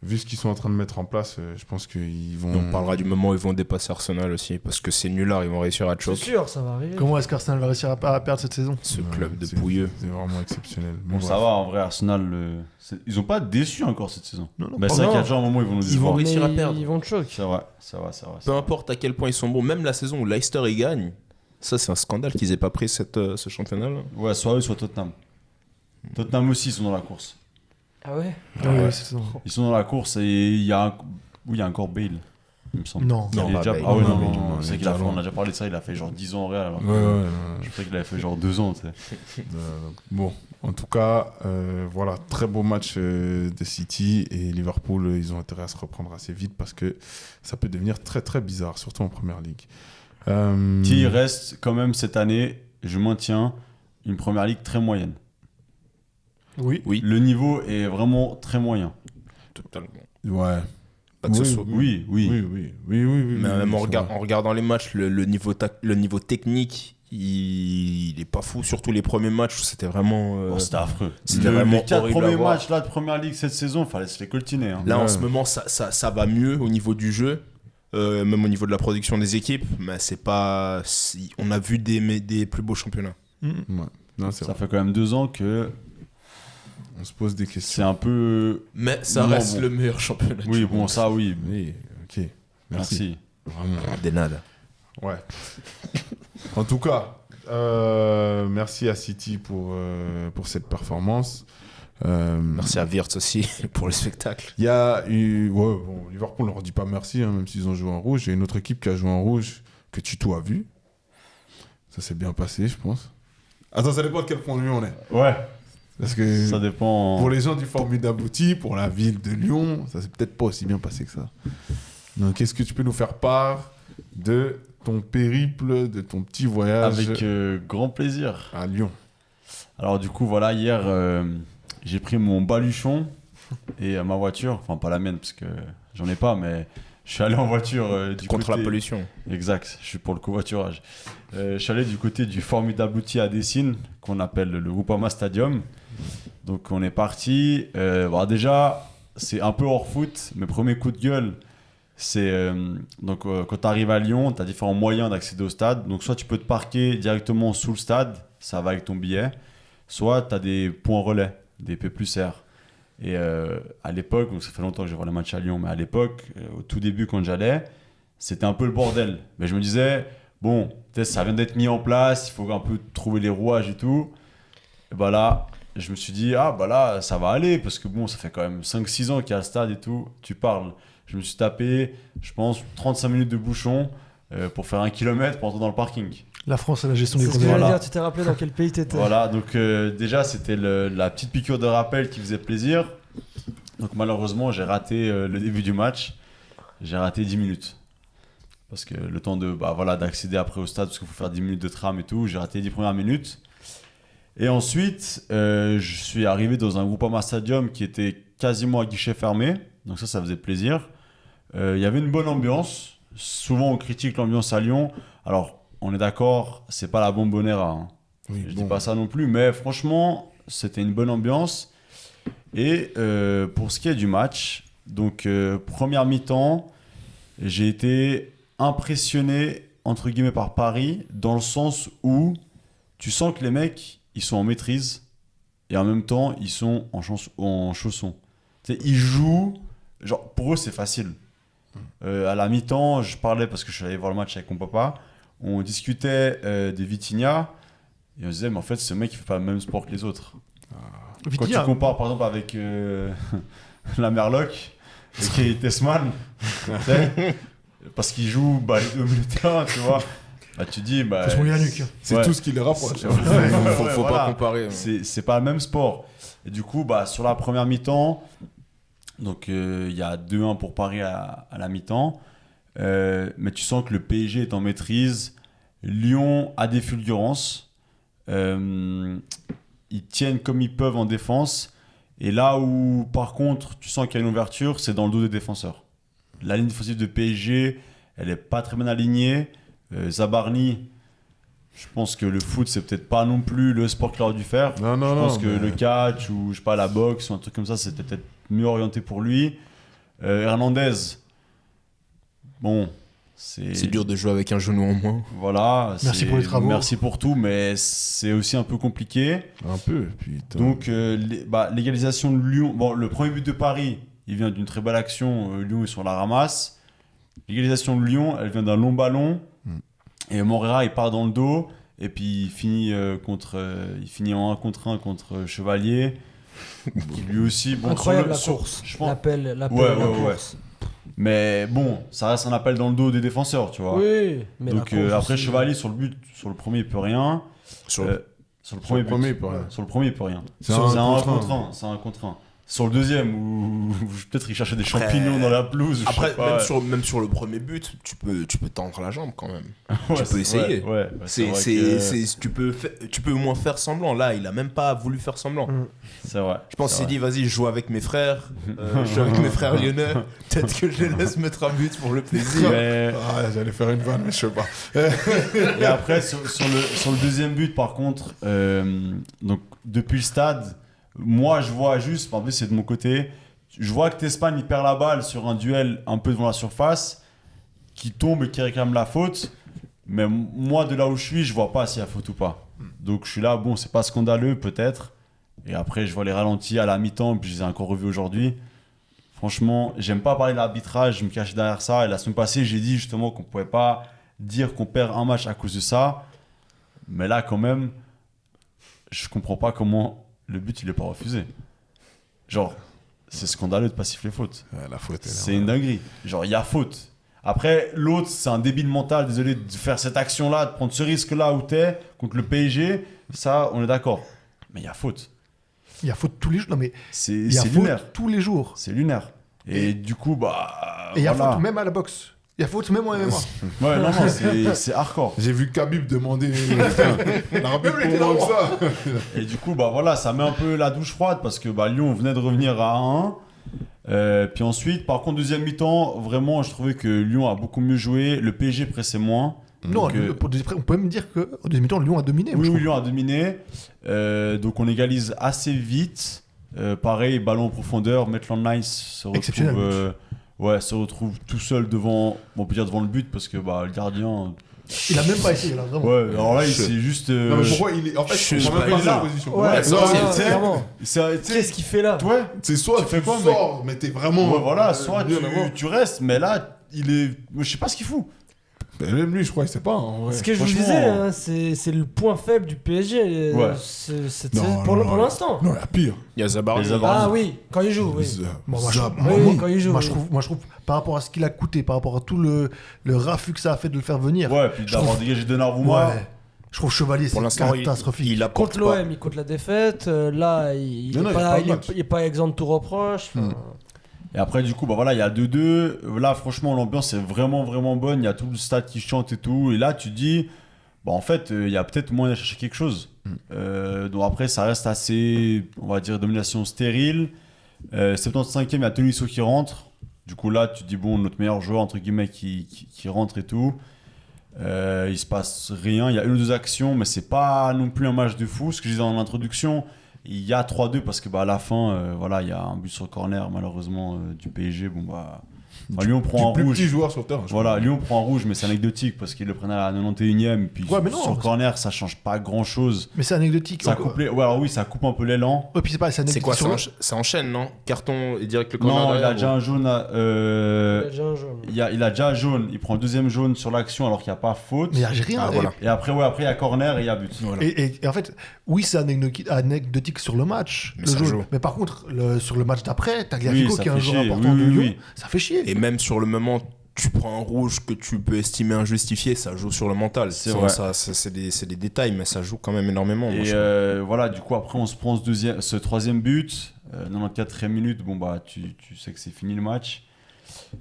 vu ce qu'ils sont en train de mettre en place, je pense qu'ils vont. Et on parlera du moment où ils vont dépasser Arsenal aussi, parce que c'est nullard, ils vont réussir à te C'est choquer. sûr, ça va arriver. Comment est-ce qu'Arsenal va réussir à perdre cette saison? Ce Ouais, club de c'est- pouilleux. C'est vraiment exceptionnel. Bon, ça va, en vrai, Arsenal. Ils ont pas déçu encore cette saison. Non, non. Bah, c'est vrai non. qu'il y a déjà un moment où ils vont nous Ils vont décevoir. réussir à Mais perdre. Ils vont te choquer. C'est vrai. Peu importe à quel point ils sont bons, même la saison où Leicester y gagne, ça c'est un scandale qu'ils aient pas pris ce championnat-là. Ouais, soit eux, soit Tottenham. Tottenham aussi, ils sont dans la course. Ah ouais Ah ouais, c'est ça. Ils sont dans la course et il y a encore Bale, il me semble. Non. Il Non, est pas déjà... Bale. Ah ouais, non, Non, mais non, c'est il est qu'il a déjà fait, on loin. a déjà parlé de ça, il a fait genre 10 ans au Real. Alors que Ouais. je croyais qu'il avait fait genre 2 ans, tu sais. Bon, en tout cas, voilà, très beau match de City et Liverpool. Ils ont intérêt à se reprendre assez vite parce que ça peut devenir très très bizarre, surtout en première ligue. Qui reste quand même cette année, je maintiens, une première ligue très moyenne. Oui. Oui. Le niveau est vraiment très moyen. totalement. Ouais. Pas que ce soit. Oui. Oui. Mais même en c'est vrai. regardant les matchs, le niveau technique, il est pas fou. Surtout les premiers matchs, c'était vraiment. Oh, c'était affreux. C'était vraiment les 4 horrible à premiers voir. matchs là, de première ligue cette saison, fallait se les coltiner. Hein. Là, en Ouais. ce moment, ça va mieux au niveau du jeu, même au niveau de la production des équipes, mais c'est pas. On a vu des plus beaux championnats. Ouais. Non, c'est Ça vrai. fait quand même 2 ans que On se pose des c'est questions. un peu. Mais ça Non, reste bon. le meilleur championnat. Oui, du bon, monde. ça, oui. Oui, ok. Merci. Merci. Vraiment. Des nada. Ouais. En tout cas, merci à City pour cette performance. Merci à Wirtz aussi pour le spectacle. Il y a eu. Ouais, bon, Liverpool, on leur dit pas merci, hein, même s'ils ont joué en rouge. Il y a une autre équipe qui a joué en rouge que Tuto a vu. Ça s'est bien passé, je pense. Attends, ça dépend de quel point de vue on est. Ouais. Parce que Ça dépend. pour les gens du Formidable Outil, pour la ville de Lyon, ça s'est peut-être pas aussi bien passé que ça. Donc, est-ce que tu peux nous faire part de ton périple, de ton petit voyage Avec grand plaisir. à Lyon? Alors, du coup, voilà, hier, j'ai pris mon baluchon et ma voiture. Enfin, pas la mienne, parce que j'en ai pas, mais je suis allé en voiture du Contre côté... la pollution. Exact, je suis pour le covoiturage. Je suis allé du côté du Formidable Outil à Dessines, qu'on appelle le Groupama Stadium. Donc on est parti. Bon, déjà, c'est un peu hors foot. Mes premiers coups de gueule, c'est quand tu arrives à Lyon, tu as différents moyens d'accéder au stade. Donc soit tu peux te parquer directement sous le stade, ça va avec ton billet. Soit tu as des points relais, des P+R. Et à l'époque, donc ça fait longtemps que j'ai vu le match à Lyon, mais à l'époque, au tout début quand j'allais, c'était un peu le bordel. Mais je me disais, bon, peut-être ça vient d'être mis en place, il faut un peu trouver les rouages et tout. Et bah là, je me suis dit, ah bah là, ça va aller, parce que bon, ça fait quand même 5-6 ans qu'il y a le stade et tout, tu parles. Je me suis tapé, je pense, 35 minutes de bouchon pour faire 1 kilomètre pour entrer dans le parking. La France et la gestion C'est des ce que gros j'allais Voilà. dire, tu t'es rappelé dans quel pays t'étais. Voilà, donc déjà, c'était la petite piqûre de rappel qui faisait plaisir. Donc malheureusement, j'ai raté le début du match. J'ai raté 10 minutes. Parce que le temps d'accéder après au stade, parce qu'il faut faire 10 minutes de tram et tout, j'ai raté les 10 premières minutes. Et ensuite, je suis arrivé dans un Groupama Stadium qui était quasiment à guichet fermé. Donc ça faisait plaisir. Il y avait une bonne ambiance. Souvent, on critique l'ambiance à Lyon. Alors, on est d'accord, c'est pas la Bombonera. Hein. Oui, Je dis pas ça non plus, mais franchement, c'était une bonne ambiance. Et pour ce qui est du match, donc première mi-temps, j'ai été impressionné entre guillemets par Paris, dans le sens où tu sens que les mecs, ils sont en maîtrise et en même temps, ils sont en chaussons. Tu sais, ils jouent, genre pour eux, c'est facile. À la mi-temps, je parlais parce que je suis allé voir le match avec mon papa. On discutait des Vitinha et on se disait, mais en fait, ce mec, il fait pas le même sport que les autres. Quand tu compares par exemple avec la Merloc et Kay Tessman, tu sais, parce qu'il joue les deux au milieu de terrain, tu vois, bah, tu dis. Faut se mouiller la nuque. C'est Ouais. tout ce qui les rapproche. Faut voilà. pas comparer. C'est pas le même sport. Et du coup, sur la première mi-temps, donc il y a 2-1 pour Paris à la mi-temps, mais tu sens que le PSG est en maîtrise. Lyon a des fulgurances. Ils tiennent comme ils peuvent en défense. Et là où, par contre, tu sens qu'il y a une ouverture, c'est dans le dos des défenseurs. La ligne défensive de PSG, elle est pas très bien alignée. Zabarni, je pense que le foot, c'est peut-être pas non plus le sport qu'il aurait dû faire. Non, non, Je non. pense que le catch ou je sais pas, la boxe ou un truc comme ça, c'était peut-être mieux orienté pour lui. Hernandez, bon, C'est dur de jouer avec un genou en moins. Voilà. Merci pour les travaux. Merci pour tout, mais c'est aussi un peu compliqué. Un peu, putain. Donc, l'égalisation de Lyon. Bon, le premier but de Paris, il vient d'une très belle action. Lyon, ils sont à la ramasse. L'égalisation de Lyon, elle vient d'un long ballon. Et Morera, il part dans le dos. Et puis, il finit en 1 contre 1 contre Chevalier. Qui lui aussi. Bon, Incroyable la sur- course. je pense- L'appel à la Ouais. course. Mais bon, ça reste un appel dans le dos des défenseurs, tu vois. Oui, mais Donc la course après, aussi. Chevalier, sur le premier, il peut rien. Sur Sur le premier, premier, but. il peut rien. Sur le premier, il peut rien. C'est C'est un un contre un. contre un. C'est un contre un. Sur le deuxième, où peut-être il cherchait des Après- champignons dans la pelouse. ou je Après, sais pas. même sur le premier but, tu peux tendre la jambe quand même. Ouais, tu peux c'est- essayer. Ouais, C'est, vrai c'est, que- c'est- tu peux au moins faire semblant. Là, il a même pas voulu faire semblant. c'est vrai. Je pense c'est qu'il s'est vrai. dit, vas-y, je joue avec mes frères. Je joue avec mes frères lyonnais. Peut-être que je les laisse mettre un but pour le plaisir. Mais- Ah, j'allais faire une vanne, mais je sais pas. Et après, sur le deuxième but, par contre, donc depuis le stade, moi je vois juste, en plus c'est de mon côté, je vois que Tespan il perd la balle sur un duel un peu devant la surface, qui tombe et qui réclame la faute. Mais moi, de là où je suis, je vois pas s'il y a faute ou pas. Donc je suis là, bon, c'est pas scandaleux peut-être. Et après, je vois les ralentis à la mi-temps, puis je les ai encore revus aujourd'hui. Franchement, j'aime pas parler de l'arbitrage, je me cache derrière ça. Et la semaine passée, j'ai dit justement qu'on pouvait pas dire qu'on perd un match à cause de ça. Mais là, quand même, je comprends pas comment le but il est pas refusé. Genre, c'est scandaleux de pas siffler faute. Ouais, la faute est là. C'est une dinguerie. Genre, il y a faute. Après, l'autre, c'est un débile mental, désolé de faire cette action-là, de prendre ce risque-là où t'es, contre le PSG. Ça, on est d'accord. Mais il y a faute. Il y a faute tous les jours. Non, mais C'est il y a lunaire. faute tous les jours. C'est lunaire. Et du coup, bah. Et il y a voilà. faute même à la boxe. Il y a faute même en MMA. Ouais, non, c'est hardcore. J'ai vu Khabib demander l'arbitre pour ça. Et du coup, bah voilà, ça met un peu la douche froide parce que bah, Lyon venait de revenir à 1-1. Puis ensuite, par contre, deuxième mi-temps, vraiment, je trouvais que Lyon a beaucoup mieux joué. Le PSG pressait moins. Non, Donc, on peut même dire qu'au deuxième mi-temps, Lyon a dominé. moi, je oui, trouve. Lyon a dominé. Donc on égalise assez vite. Pareil, ballon en profondeur. Maitland Nice Exceptionnel se retrouve tout seul devant, on peut dire devant le but parce que bah, le gardien. Il a même pas essayé, là, vraiment. Ouais, alors là, il s'est juste. Non, mais pourquoi il est. En fait, je je sais comprends pas, même il pas est sa là. position. Ouais, non, clairement. C'est Qu'est-ce qu'il fait là? ouais, c'est soit Tu fais quoi, tu mec sors, mais t'es vraiment. ouais, voilà, soit bien avant. tu restes, mais là, il est. Je sais pas ce qu'il fout. Mais même lui, je crois, il sait pas. En vrai. Ce que je vous franchement, disais, hein, c'est le point faible du PSG Ouais. Non, pour l'instant. Non, il y a pire. Il y a Zabarni. Les Zabarni. Ah oui, quand il joue, oui. Bon, Zab- Oui, quand il joue. moi, oui. je trouve, par rapport à ce qu'il a coûté, par rapport à tout le raffut que ça a fait de le faire venir, Ouais, puis Je d'avoir trouve- dégagé Donnarumma. ouais, je trouve Chevalier, Pour c'est l'instant, catastrophique. il apporte Contre pas. l'OM, il compte la défaite. Là, il Non, non, est il y a pas- pas de il est- match. il est pas exempt de tout reproche. Enfin, Et après, du coup, bah voilà, il y a 2-2. Là, franchement, l'ambiance est vraiment, vraiment bonne. Il y a tout le stade qui chante et tout. Et là, tu te dis, bah en fait, il y a peut-être moyen de chercher quelque chose. Donc après, ça reste assez, on va dire, domination stérile. 75e, il y a Tolisso qui rentre. Du coup, là, tu te dis, bon, notre meilleur joueur, entre guillemets, qui rentre et tout. Il se passe rien. Il y a une ou deux actions, mais c'est pas non plus un match de fou. Ce que je disais en introduction, il y a 3-2 parce que bah, à la fin, voilà, il y a un but sur corner, malheureusement, du PSG. Bon, bah, enfin, Lyon prend un Du plus rouge. petit joueur sur le terrain. je Voilà, crois. Lyon prend un rouge, mais c'est anecdotique parce qu'il le prenait à la 91e. Puis Ouais, mais non, sur c'est- corner, ça change pas grand chose. Mais c'est anecdotique. Ça encore. coupe les... ouais, alors oui, ça coupe un peu l'élan. Ouais, puis c'est pas, c'est C'est anecdotique. quoi sur ça enchaîne, non? Carton et direct le corner Non, il a derrière, déjà ou- un jaune. il a déjà un jaune. Il a déjà un jaune. Il prend un deuxième jaune sur l'action alors qu'il n'y a pas faute. Mais il y a rien. Ah, voilà. Et après, ouais, après, il y a corner et il y a but. Voilà. Et en fait, oui, c'est anecdotique sur le match, Mais le ça jaune. joue. Mais par contre, sur le match d'après, Tagliafico, Oui, ça qui est un fait joueur chier. important Oui, de oui, Lyon, oui. ça fait chier. Et même sur le moment, tu prends un rouge que tu peux estimer injustifié, ça joue sur le mental. C'est Ça, vrai. c'est des détails, mais ça joue quand même énormément. moi, Et je trouve. voilà, du coup, après, on se prend ce troisième but. 94e minute, bon, bah, tu sais que c'est fini le match.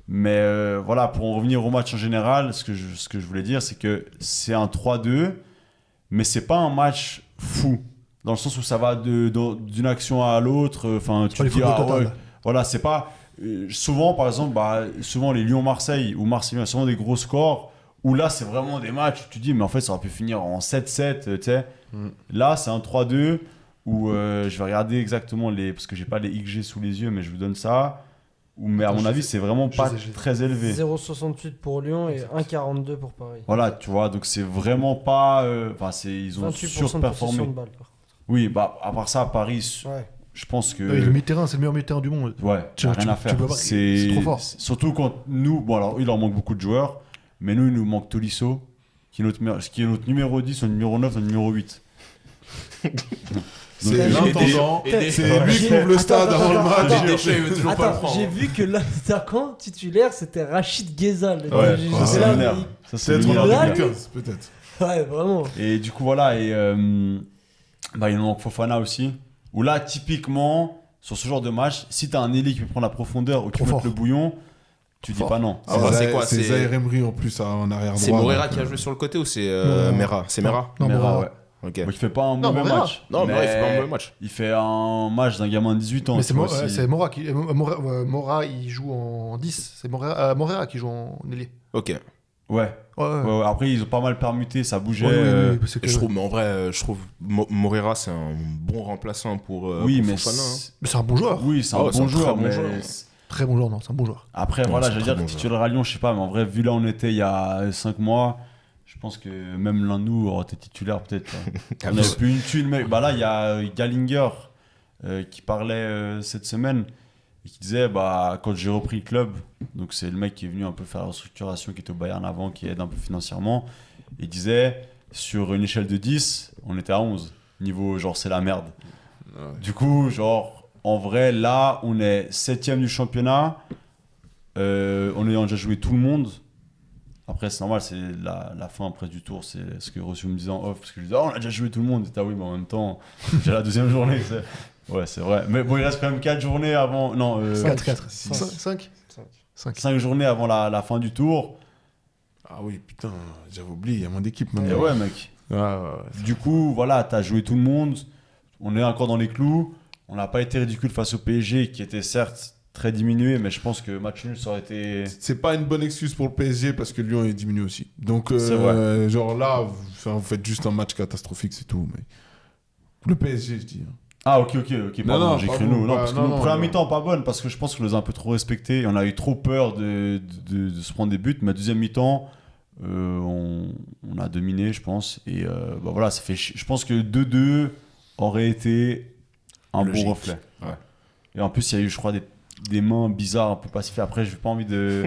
Mais voilà, pour en revenir au match en général, ce que je voulais dire, c'est que c'est un 3-2, mais c'est pas un match fou. Dans le sens où ça va d'une action à l'autre. Enfin, tu pas te les dis, football ah total. ouais. Voilà, c'est pas. Souvent, par exemple, souvent les Lyon-Marseille ou Marseille, souvent des gros scores où là, c'est vraiment des matchs où tu te dis, mais en fait, ça aurait pu finir en 7-7, tu sais. Là, c'est un 3-2 où je vais regarder exactement parce que j'ai pas les XG sous les yeux, mais je vous donne ça. Mais à Attends, mon je avis, sais- c'est vraiment je pas sais, je sais. très élevé. 0,68 pour Lyon et 1,42 pour Paris. Voilà, tu vois, donc c'est vraiment pas. Enfin, ils ont 28% de surperformé. possession de balle. Par Oui, bah, à part ça, à Paris, contre. Ouais. je pense que. Le milieu-terrain, c'est le meilleur milieu-terrain du monde. Ouais, Tu- rien à tu faire. peux pas- c'est trop fort. Surtout quand nous, bon alors il leur manque beaucoup de joueurs, mais nous il nous manque Tolisso, qui est notre numéro 10, notre numéro 9, notre numéro 8. C'est Et- l'intendant. et- C'est lui qui ouvre le stade Attends, avant le attends, match. attends. Les déchets, il veut toujours pas le Attends, prendre. j'ai vu que l'attaquant titulaire c'était Rachid Ghezal. Ouais, J'ai- ça, j'étais c'est là, lunaire. mais- Ça, c'est Peut-être en lunaire. Là, 2015, peut-être. Ouais, vraiment. Et du coup voilà, et bah, il nous manque Fofana aussi, où là typiquement, sur ce genre de match, si t'as un ailier qui peut prendre la profondeur ou qui Trop peut mettre fort. le bouillon, tu dis Fort. pas non. Ah ouais, c'est quoi, C'est c'est- Zaire Emery en plus en arrière droit. C'est Moreira donc, qui a joué sur le côté ou c'est Non. Mera? C'est Mera? Non, Mera, Moreira. ouais. Ok. Bon, il fait pas un Non, mauvais Moreira. Non, match. mais il fait pas un mais mauvais match. il fait un match d'un gamin de 18 ans. Mais tu c'est vois, aussi. c'est Mora qui. Mora, il joue en 10. C'est Moreira qui joue en ailier. Ok. Ouais. Ouais, ouais. Ouais, ouais. Après, ils ont pas mal permuté, ça bougeait. Ouais, oui, parce que- Et je trouve, mais en vrai, je trouve Moreira, c'est un bon remplaçant pour oui, pour mais Fofana, hein. Mais c'est un bon joueur. oui, c'est Ah un ouais, c'est bon un très joueur. bon mais joueur. Très bon joueur, non, c'est un bon joueur. Après, Non, voilà, c'est je veux très dire, bon titulaire à Lyon, je sais pas, mais en vrai, vu là où on était il y a 5 mois, je pense que même l'un de nous aurait été titulaire peut-être. Ah, On mais- avait plus une thune, mec. Bah là, il y a Gallinger qui parlait cette semaine et qui disait, bah, quand j'ai repris le club, donc c'est le mec qui est venu un peu faire la restructuration, qui était au Bayern avant, qui aide un peu financièrement, il disait, sur une échelle de 10, on était à 11. Niveau, genre, c'est la merde. Ouais. Du coup, genre, en vrai, là, on est 7ème du championnat, en ayant déjà joué tout le monde. Après, c'est normal, c'est la fin après du tour, c'est ce que Rossio me disait en off, parce que je disais, oh, on a déjà joué tout le monde. Et oui, mais en même temps, c'est déjà la deuxième journée. Ouais, c'est vrai. Mais bon, il reste quand même 4 journées avant. Non, 4. six. 5. 5 journées avant la fin du tour. Ah oui, putain, j'avais oublié, il y a moins d'équipes Et maintenant. ouais, mec. Ouais, ouais. Du coup, voilà, t'as joué tout le monde. On est encore dans les clous. On n'a pas été ridicule face au PSG, qui était certes très diminué, mais je pense que match nul, ça aurait été. C'est pas une bonne excuse pour le PSG parce que Lyon est diminué aussi. Donc, C'est vrai. genre là, vous faites juste un match catastrophique, c'est tout. Mais le PSG, je dis. hein. Ah, ok, pardon, non, j'ai pas cru vous, nous. Non, bah, parce que non, nous, non, première non. mi-temps, pas bonne, parce que je pense qu'on les a un peu trop respectés. Et on a eu trop peur de se prendre des buts. Mais deuxième mi-temps, on a dominé, je pense. Et bah voilà, ça fait je pense que 2-2 aurait été un Logique. bon reflet. Ouais. Et en plus, il y a eu, je crois, des mains bizarres, un peu pacifiées. Après, j'ai pas envie de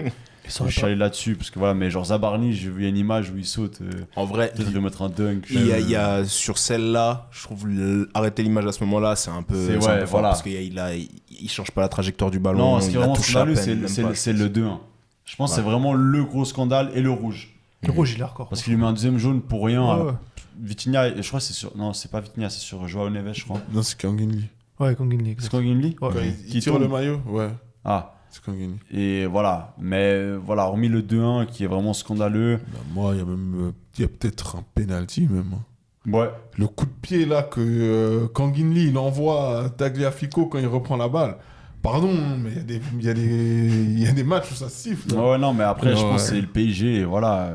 chialer là-dessus, parce que voilà, mais genre Zabarni, j'ai vu une image où il saute. En vrai, Peut-être de mettre un dunk. il y a sur celle-là, je trouve arrêter l'image à ce moment-là, c'est un peu, C'est c'est un ouais, peu fort voilà. parce qu'il change pas la trajectoire du ballon. Non, ce qui est il a vraiment touché à scandaleux, peine, même pas. c'est le 2-1. Je pense que c'est Ouais. vraiment le gros scandale et le rouge. Le rouge, il est hardcore. Parce qu'il lui met un deuxième jaune pour rien. Ouais, alors- ouais. Vitinha, je crois que c'est sur. Non, c'est pas Vitinha, c'est sur Joao Neves, je crois. Non, c'est Kanginli. Ouais, Kanginli. C'est Kanginli Ouais. Quand Qui il tire tombe. le maillot, ouais, Ah, c'est Kanginli. et voilà. Mais voilà, hormis le 2-1 qui est vraiment scandaleux. Bah, moi, il y a même, il y a peut-être un penalty même. hein. Ouais. Le coup de pied là que Kanginli il envoie à Tagliafico quand il reprend la balle. Pardon, mais il y a des matchs où ça siffle. là. Ouais, non, mais après, je Ouais. pense que c'est le PSG, et voilà.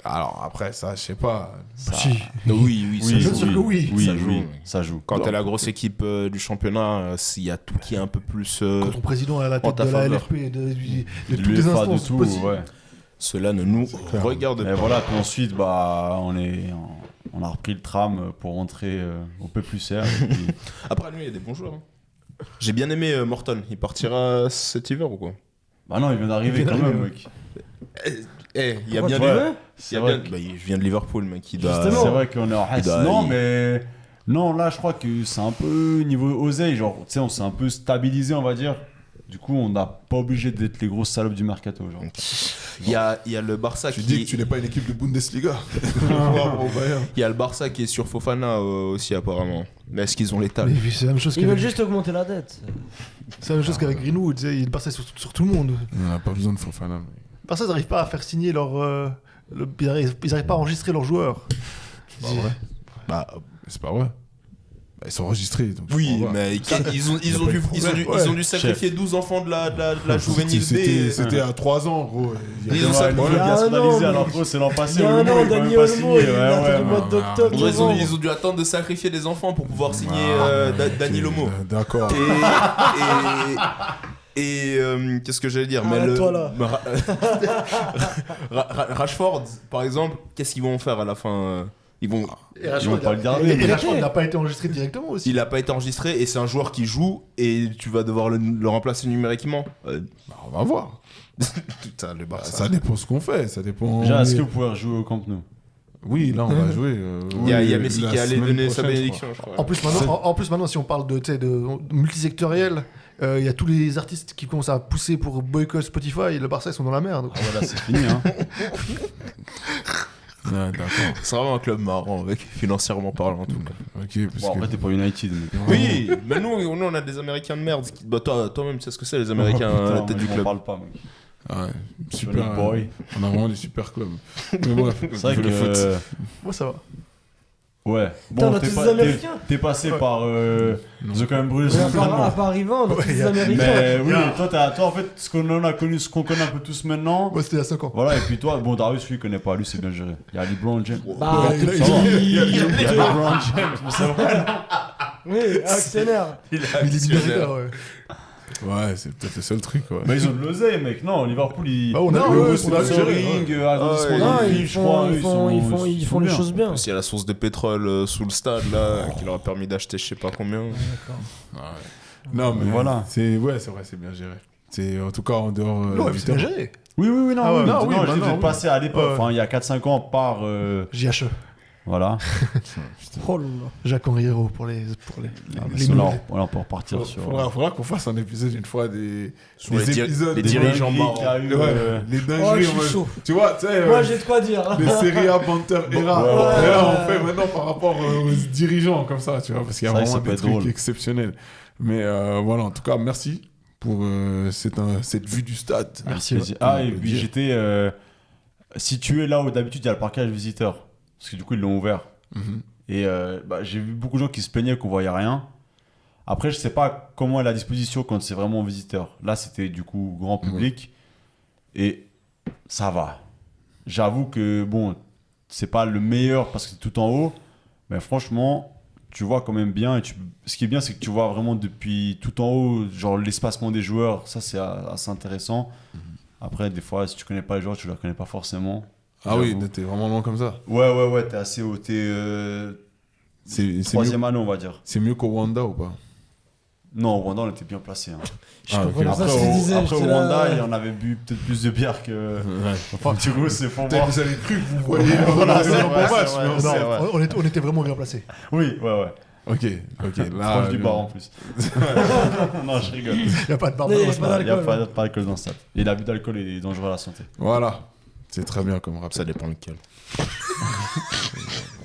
Alors après, ça, je sais pas. Ça... Si. Oui, ça Oui, joue. Bien sûr que oui. Oui, Ça oui, joue. ça joue. Quand t'es la grosse équipe du championnat, il y a tout qui est un peu plus. Quand ton président est à la en tête ta de la faveur. LFP et de toutes les L'UEFA, instances de tout, possibles. ouais. Cela ne nous clair. regarde Et pas. voilà, puis ensuite, bah, on a repris le tram pour rentrer au peu plus serre. et puis- Après, lui, il y a des bons joueurs. hein. J'ai bien aimé Morton. Il partira cet hiver ou quoi? Bah non, il vient d'arriver Il vient quand même, d'arriver, mec. Il y a Ouais, bien ouais. du. C'est Il y a vrai bien- Bah, je viens de Liverpool, mec. Il doit. Justement. C'est vrai qu'on est en Hesse. doit- Non, il- mais. Non, là, je crois que c'est un peu niveau oseille. Genre, tu sais, on s'est un peu stabilisé, on va dire. Du coup, on n'a pas obligé d'être les grosses salopes du mercato. Genre. Il y a le Barça Tu qui. dis que tu n'es pas une équipe de Bundesliga. Au Bayern. Il y a le Barça qui est sur Fofana aussi, apparemment. Mais est-ce qu'ils ont les talents? Mais c'est la même chose Ils veulent qu'avec juste augmenter la dette. c'est la même chose qu'avec Greenwood. Tu sais, il passait sur tout le monde. On n'a pas besoin de Fofana. Barça, ils n'arrivent pas à faire signer leur. Ils n'arrivent pas à enregistrer leurs joueurs. C'est pas vrai. Bah, C'est pas vrai. Bah, ils sont enregistrés. Donc oui, on va. mais ils ont pas dû de problème. sacrifier 12 enfants de la juvénile C'était B. c'était à 3 ans, gros. Il y a Ils ont des- ça- Ouais, bon, il il y a bien se un an, baliser, mais- alors que c'est l'an passé. Il y a un Olmo, an, il peut Dani même pas Olmo, signer. il a attendu le mois ouais, d'octobre. Gros, novembre. ils ont dû attendre de sacrifier des enfants pour pouvoir signer Ah, Dani Lomo. D'accord. Et qu'est-ce que j'allais dire? Arrête-toi là. Rashford, par exemple, qu'est-ce qu'ils vont faire à la fin? Ils vont. Et Ils vont pas le garder, Et mais- Rashford, il n'a pas été enregistré directement aussi. Il n'a pas été enregistré et c'est un joueur qui joue et tu vas devoir le remplacer numériquement. Bah, on va voir. Putain, le Bah, Barça. ça dépend ce qu'on fait. Ça dépend. Déjà, est-ce que vous pouvez rejouer au Camp Nou? Oui, là, on va jouer. Il y a Messi la qui est allé semaine donner sa prochaine, je bénédiction, je crois. En plus, maintenant, si on parle de multisectoriel, il y a tous les artistes qui commencent à pousser pour boycott Spotify. Et le Barça, ils sont dans la merde. Ah, voilà, c'est fini, hein. Ouais, d'accord. C'est vraiment un club marrant, financièrement parlant en tout cas. Ok, parce Bon, que... après, t'es pas United. Mais... Oui, mais nous, on a des Américains de merde. Bah, toi-même, tu sais ce que c'est, les Américains Putain, tête moi, du je m'en club. parle pas, mec. Ouais, super. Johnny Boy. On a vraiment des super clubs. Mais bref, C'est vrai je que. le foot. Moi, ça va. Ouais. Putain, on a t'es tous pas- des Américains. T'es passé par. Ils ont quand même brûlé Mais son à part Ivan, on a tous des Américains. Mais oui, Yeah. toi, en fait, ce qu'on a connu, ce qu'on connaît un peu tous maintenant. Moi, c'était il y a 5 ans. Voilà, et puis toi, bon, Darius, lui, il connaît pas, lui, c'est bien géré. Il y a LeBron James. Bah, Ouais, depuis- Il y a LeBron James, mais c'est vrai. Oui, actionnaire. Il est Il est actionnaire. minoritaire, ouais. Ouais, c'est peut-être le seul truc, ouais. Mais ils ont de l'oseille, mec. Non, Liverpool, ils. Bah, on a- non, on a- eux, c'est on a le géré, ring, ouais. agrandissement Ouais, de Non, ville, ils je crois. ils font les choses bien. Il y a la source de pétrole sous le stade là, qui leur a permis d'acheter je sais pas combien. Non, mais Voilà. c'est vrai, c'est bien géré. C'est en tout cas en dehors Non, du c'est bien terrain. géré. Oui, non, Ah ouais, oui, non, oui, je les maintenant, ai oui. passés à l'époque, Ouais. enfin, il y a 4-5 ans par. JHE. Voilà. Oh là là. Jacques Henriero pour les Mais nouveaux. voilà, on peut repartir sur. Faudra qu'on fasse un épisode une fois des Sur les épisodes les des dirigeants dingueries marrants. qu'il y a eu, Ouais, euh, les Oh, dingueries. je suis en mode- chaud. Tu vois, tu sais, Moi, j'ai de quoi dire. les séries A Banter Era. ouais, Mais là, ouais. on fait maintenant par rapport aux dirigeants comme ça, tu vois, parce qu'il y a C'est vrai que vraiment ça peut des être trucs drôle. exceptionnels. Mais voilà, en tout cas, merci pour cette vue du stade. Merci. Merci. Ah, et puis j'étais situé là où d'habitude il y a le parquage visiteur. Parce que du coup, ils l'ont ouvert. Mhm. Et j'ai vu beaucoup de gens qui se plaignaient qu'on voyait rien. Après, je sais pas comment est la disposition quand c'est vraiment visiteur. Là, c'était du coup grand public. Et ça va. J'avoue que, bon, c'est pas le meilleur parce que c'est tout en haut. Mais franchement, tu vois quand même bien. Et ce qui est bien, c'est que tu vois vraiment depuis tout en haut, genre l'espacement des joueurs. Ça, c'est assez intéressant. Après, des fois, si tu connais pas les joueurs, tu les connais pas forcément. Ah oui, J'avoue. t'es vraiment loin comme ça. Ouais, t'es assez haut. T'es C'est troisième mieux, anneau, on va dire. c'est mieux qu'au Rwanda ou pas? Non, au Rwanda, on était bien placé. Hein. Je Ah, comprenais ok. pas Après, ce qu'il disait. après au j'étais là, Rwanda, il en avait bu peut-être plus de bière que. Enfin, du coup, c'est pour moi. Vous avez cru que vous voyez Voilà, c'est c'est un vrai, bon match. c'est vrai, mais on c'est sait- vrai. On était vraiment bien placés. Oui, ouais. Ok, là. Proche du bar en plus. Non, je rigole. Il n'y a pas de barbe. Mais il y a dans ce pas match. Il n'y a d'alcool. pas d'alcool dans le stade. Et l'abus d'alcool est dangereux à la santé. Voilà, c'est très bien comme rappel. Ça dépend lequel.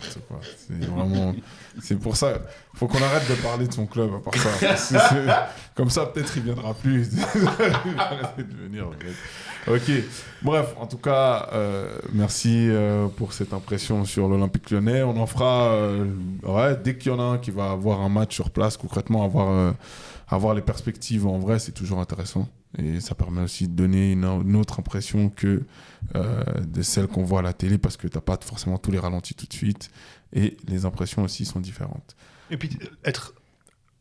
C'est quoi, c'est vraiment. C'est pour ça. Faut qu'on arrête de parler de son club à part ça. Comme ça, peut-être il viendra plus. Il va arrêter de venir. En fait. Ok. Bref, en tout cas, merci pour cette impression sur l'Olympique Lyonnais. On en fera. Ouais, dès qu'il y en a un qui va avoir un match sur place, concrètement, avoir les perspectives en vrai, c'est toujours intéressant. Et ça permet aussi de donner une autre impression que de celle qu'on voit à la télé, parce que tu n'as pas forcément tous les ralentis tout de suite. Et les impressions aussi sont différentes. Et puis, être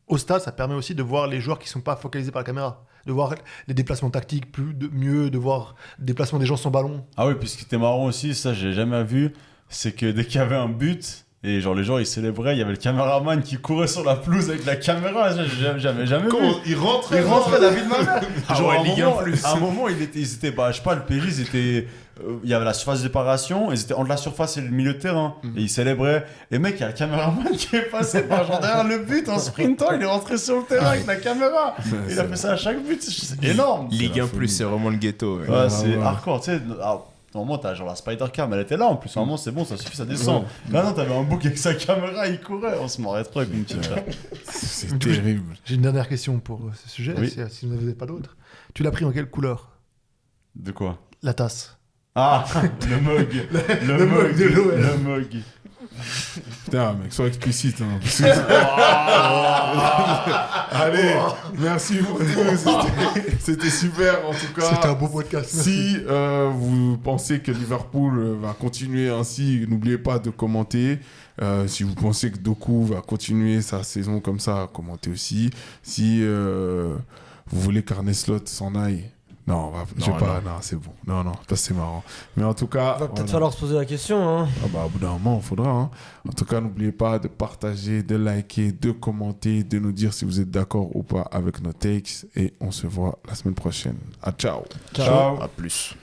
au stade, ça permet aussi de voir les joueurs qui ne sont pas focalisés par la caméra. De voir les déplacements tactiques mieux, de voir le déplacement des gens sans ballon. Ah oui, puis ce qui était marrant aussi, ça, j'ai jamais vu, c'est que dès qu'il y avait un but, et genre les gens ils célébraient, il y avait le caméraman qui courait sur la pelouse avec la caméra. J'avais jamais vu. il rentre Il rentrait David Mama. Ah Genre, ouais, à un Ligue 1 moment, plus. à un moment, ils étaient, bah, je sais pas, le PJ, ils étaient, il y avait la surface de réparation, ils étaient entre la surface et le milieu de terrain, et ils célébraient. Et mec, il y a le caméraman qui est passé par genre derrière le but en sprintant, il est rentré sur le terrain avec la caméra. Il a fait ça à chaque but, c'est énorme. Ligue la 1 folie. plus, c'est vraiment le ghetto. Ouais. Ouais, c'est ouais. hardcore, tu sais. Normalement, t'as genre la Spider-Cam, elle était là en plus. Normalement, c'est bon, ça suffit, ça descend. Là, non, t'avais un bouc avec sa caméra, il courait. On se marrait trop avec une petite chat. C'est terrible. J'ai une dernière question pour ce sujet, Oui. si vous n'avez pas d'autres. Tu l'as pris en quelle couleur? De quoi? La tasse. Ah, le mug. le mug de l'OM. Le mug. Putain, mec, sois explicite. Hein, parce que- Allez, merci pour tout. C'était super en tout cas. C'était un beau podcast. Si vous pensez que Liverpool va continuer ainsi, n'oubliez pas de commenter. Si vous pensez que Doku va continuer sa saison comme ça, commentez aussi. Si vous voulez qu'Arne Slot s'en aille, non, je sais pas, non, c'est bon. Non, ça c'est marrant. Mais en tout cas, Va peut-être voilà. falloir se poser la question. Hein. Ah bah, au bout d'un moment, il faudra. Hein. En tout cas, n'oubliez pas de partager, de liker, de commenter, de nous dire si vous êtes d'accord ou pas avec nos takes. Et on se voit la semaine prochaine. À ciao. Ciao. À plus.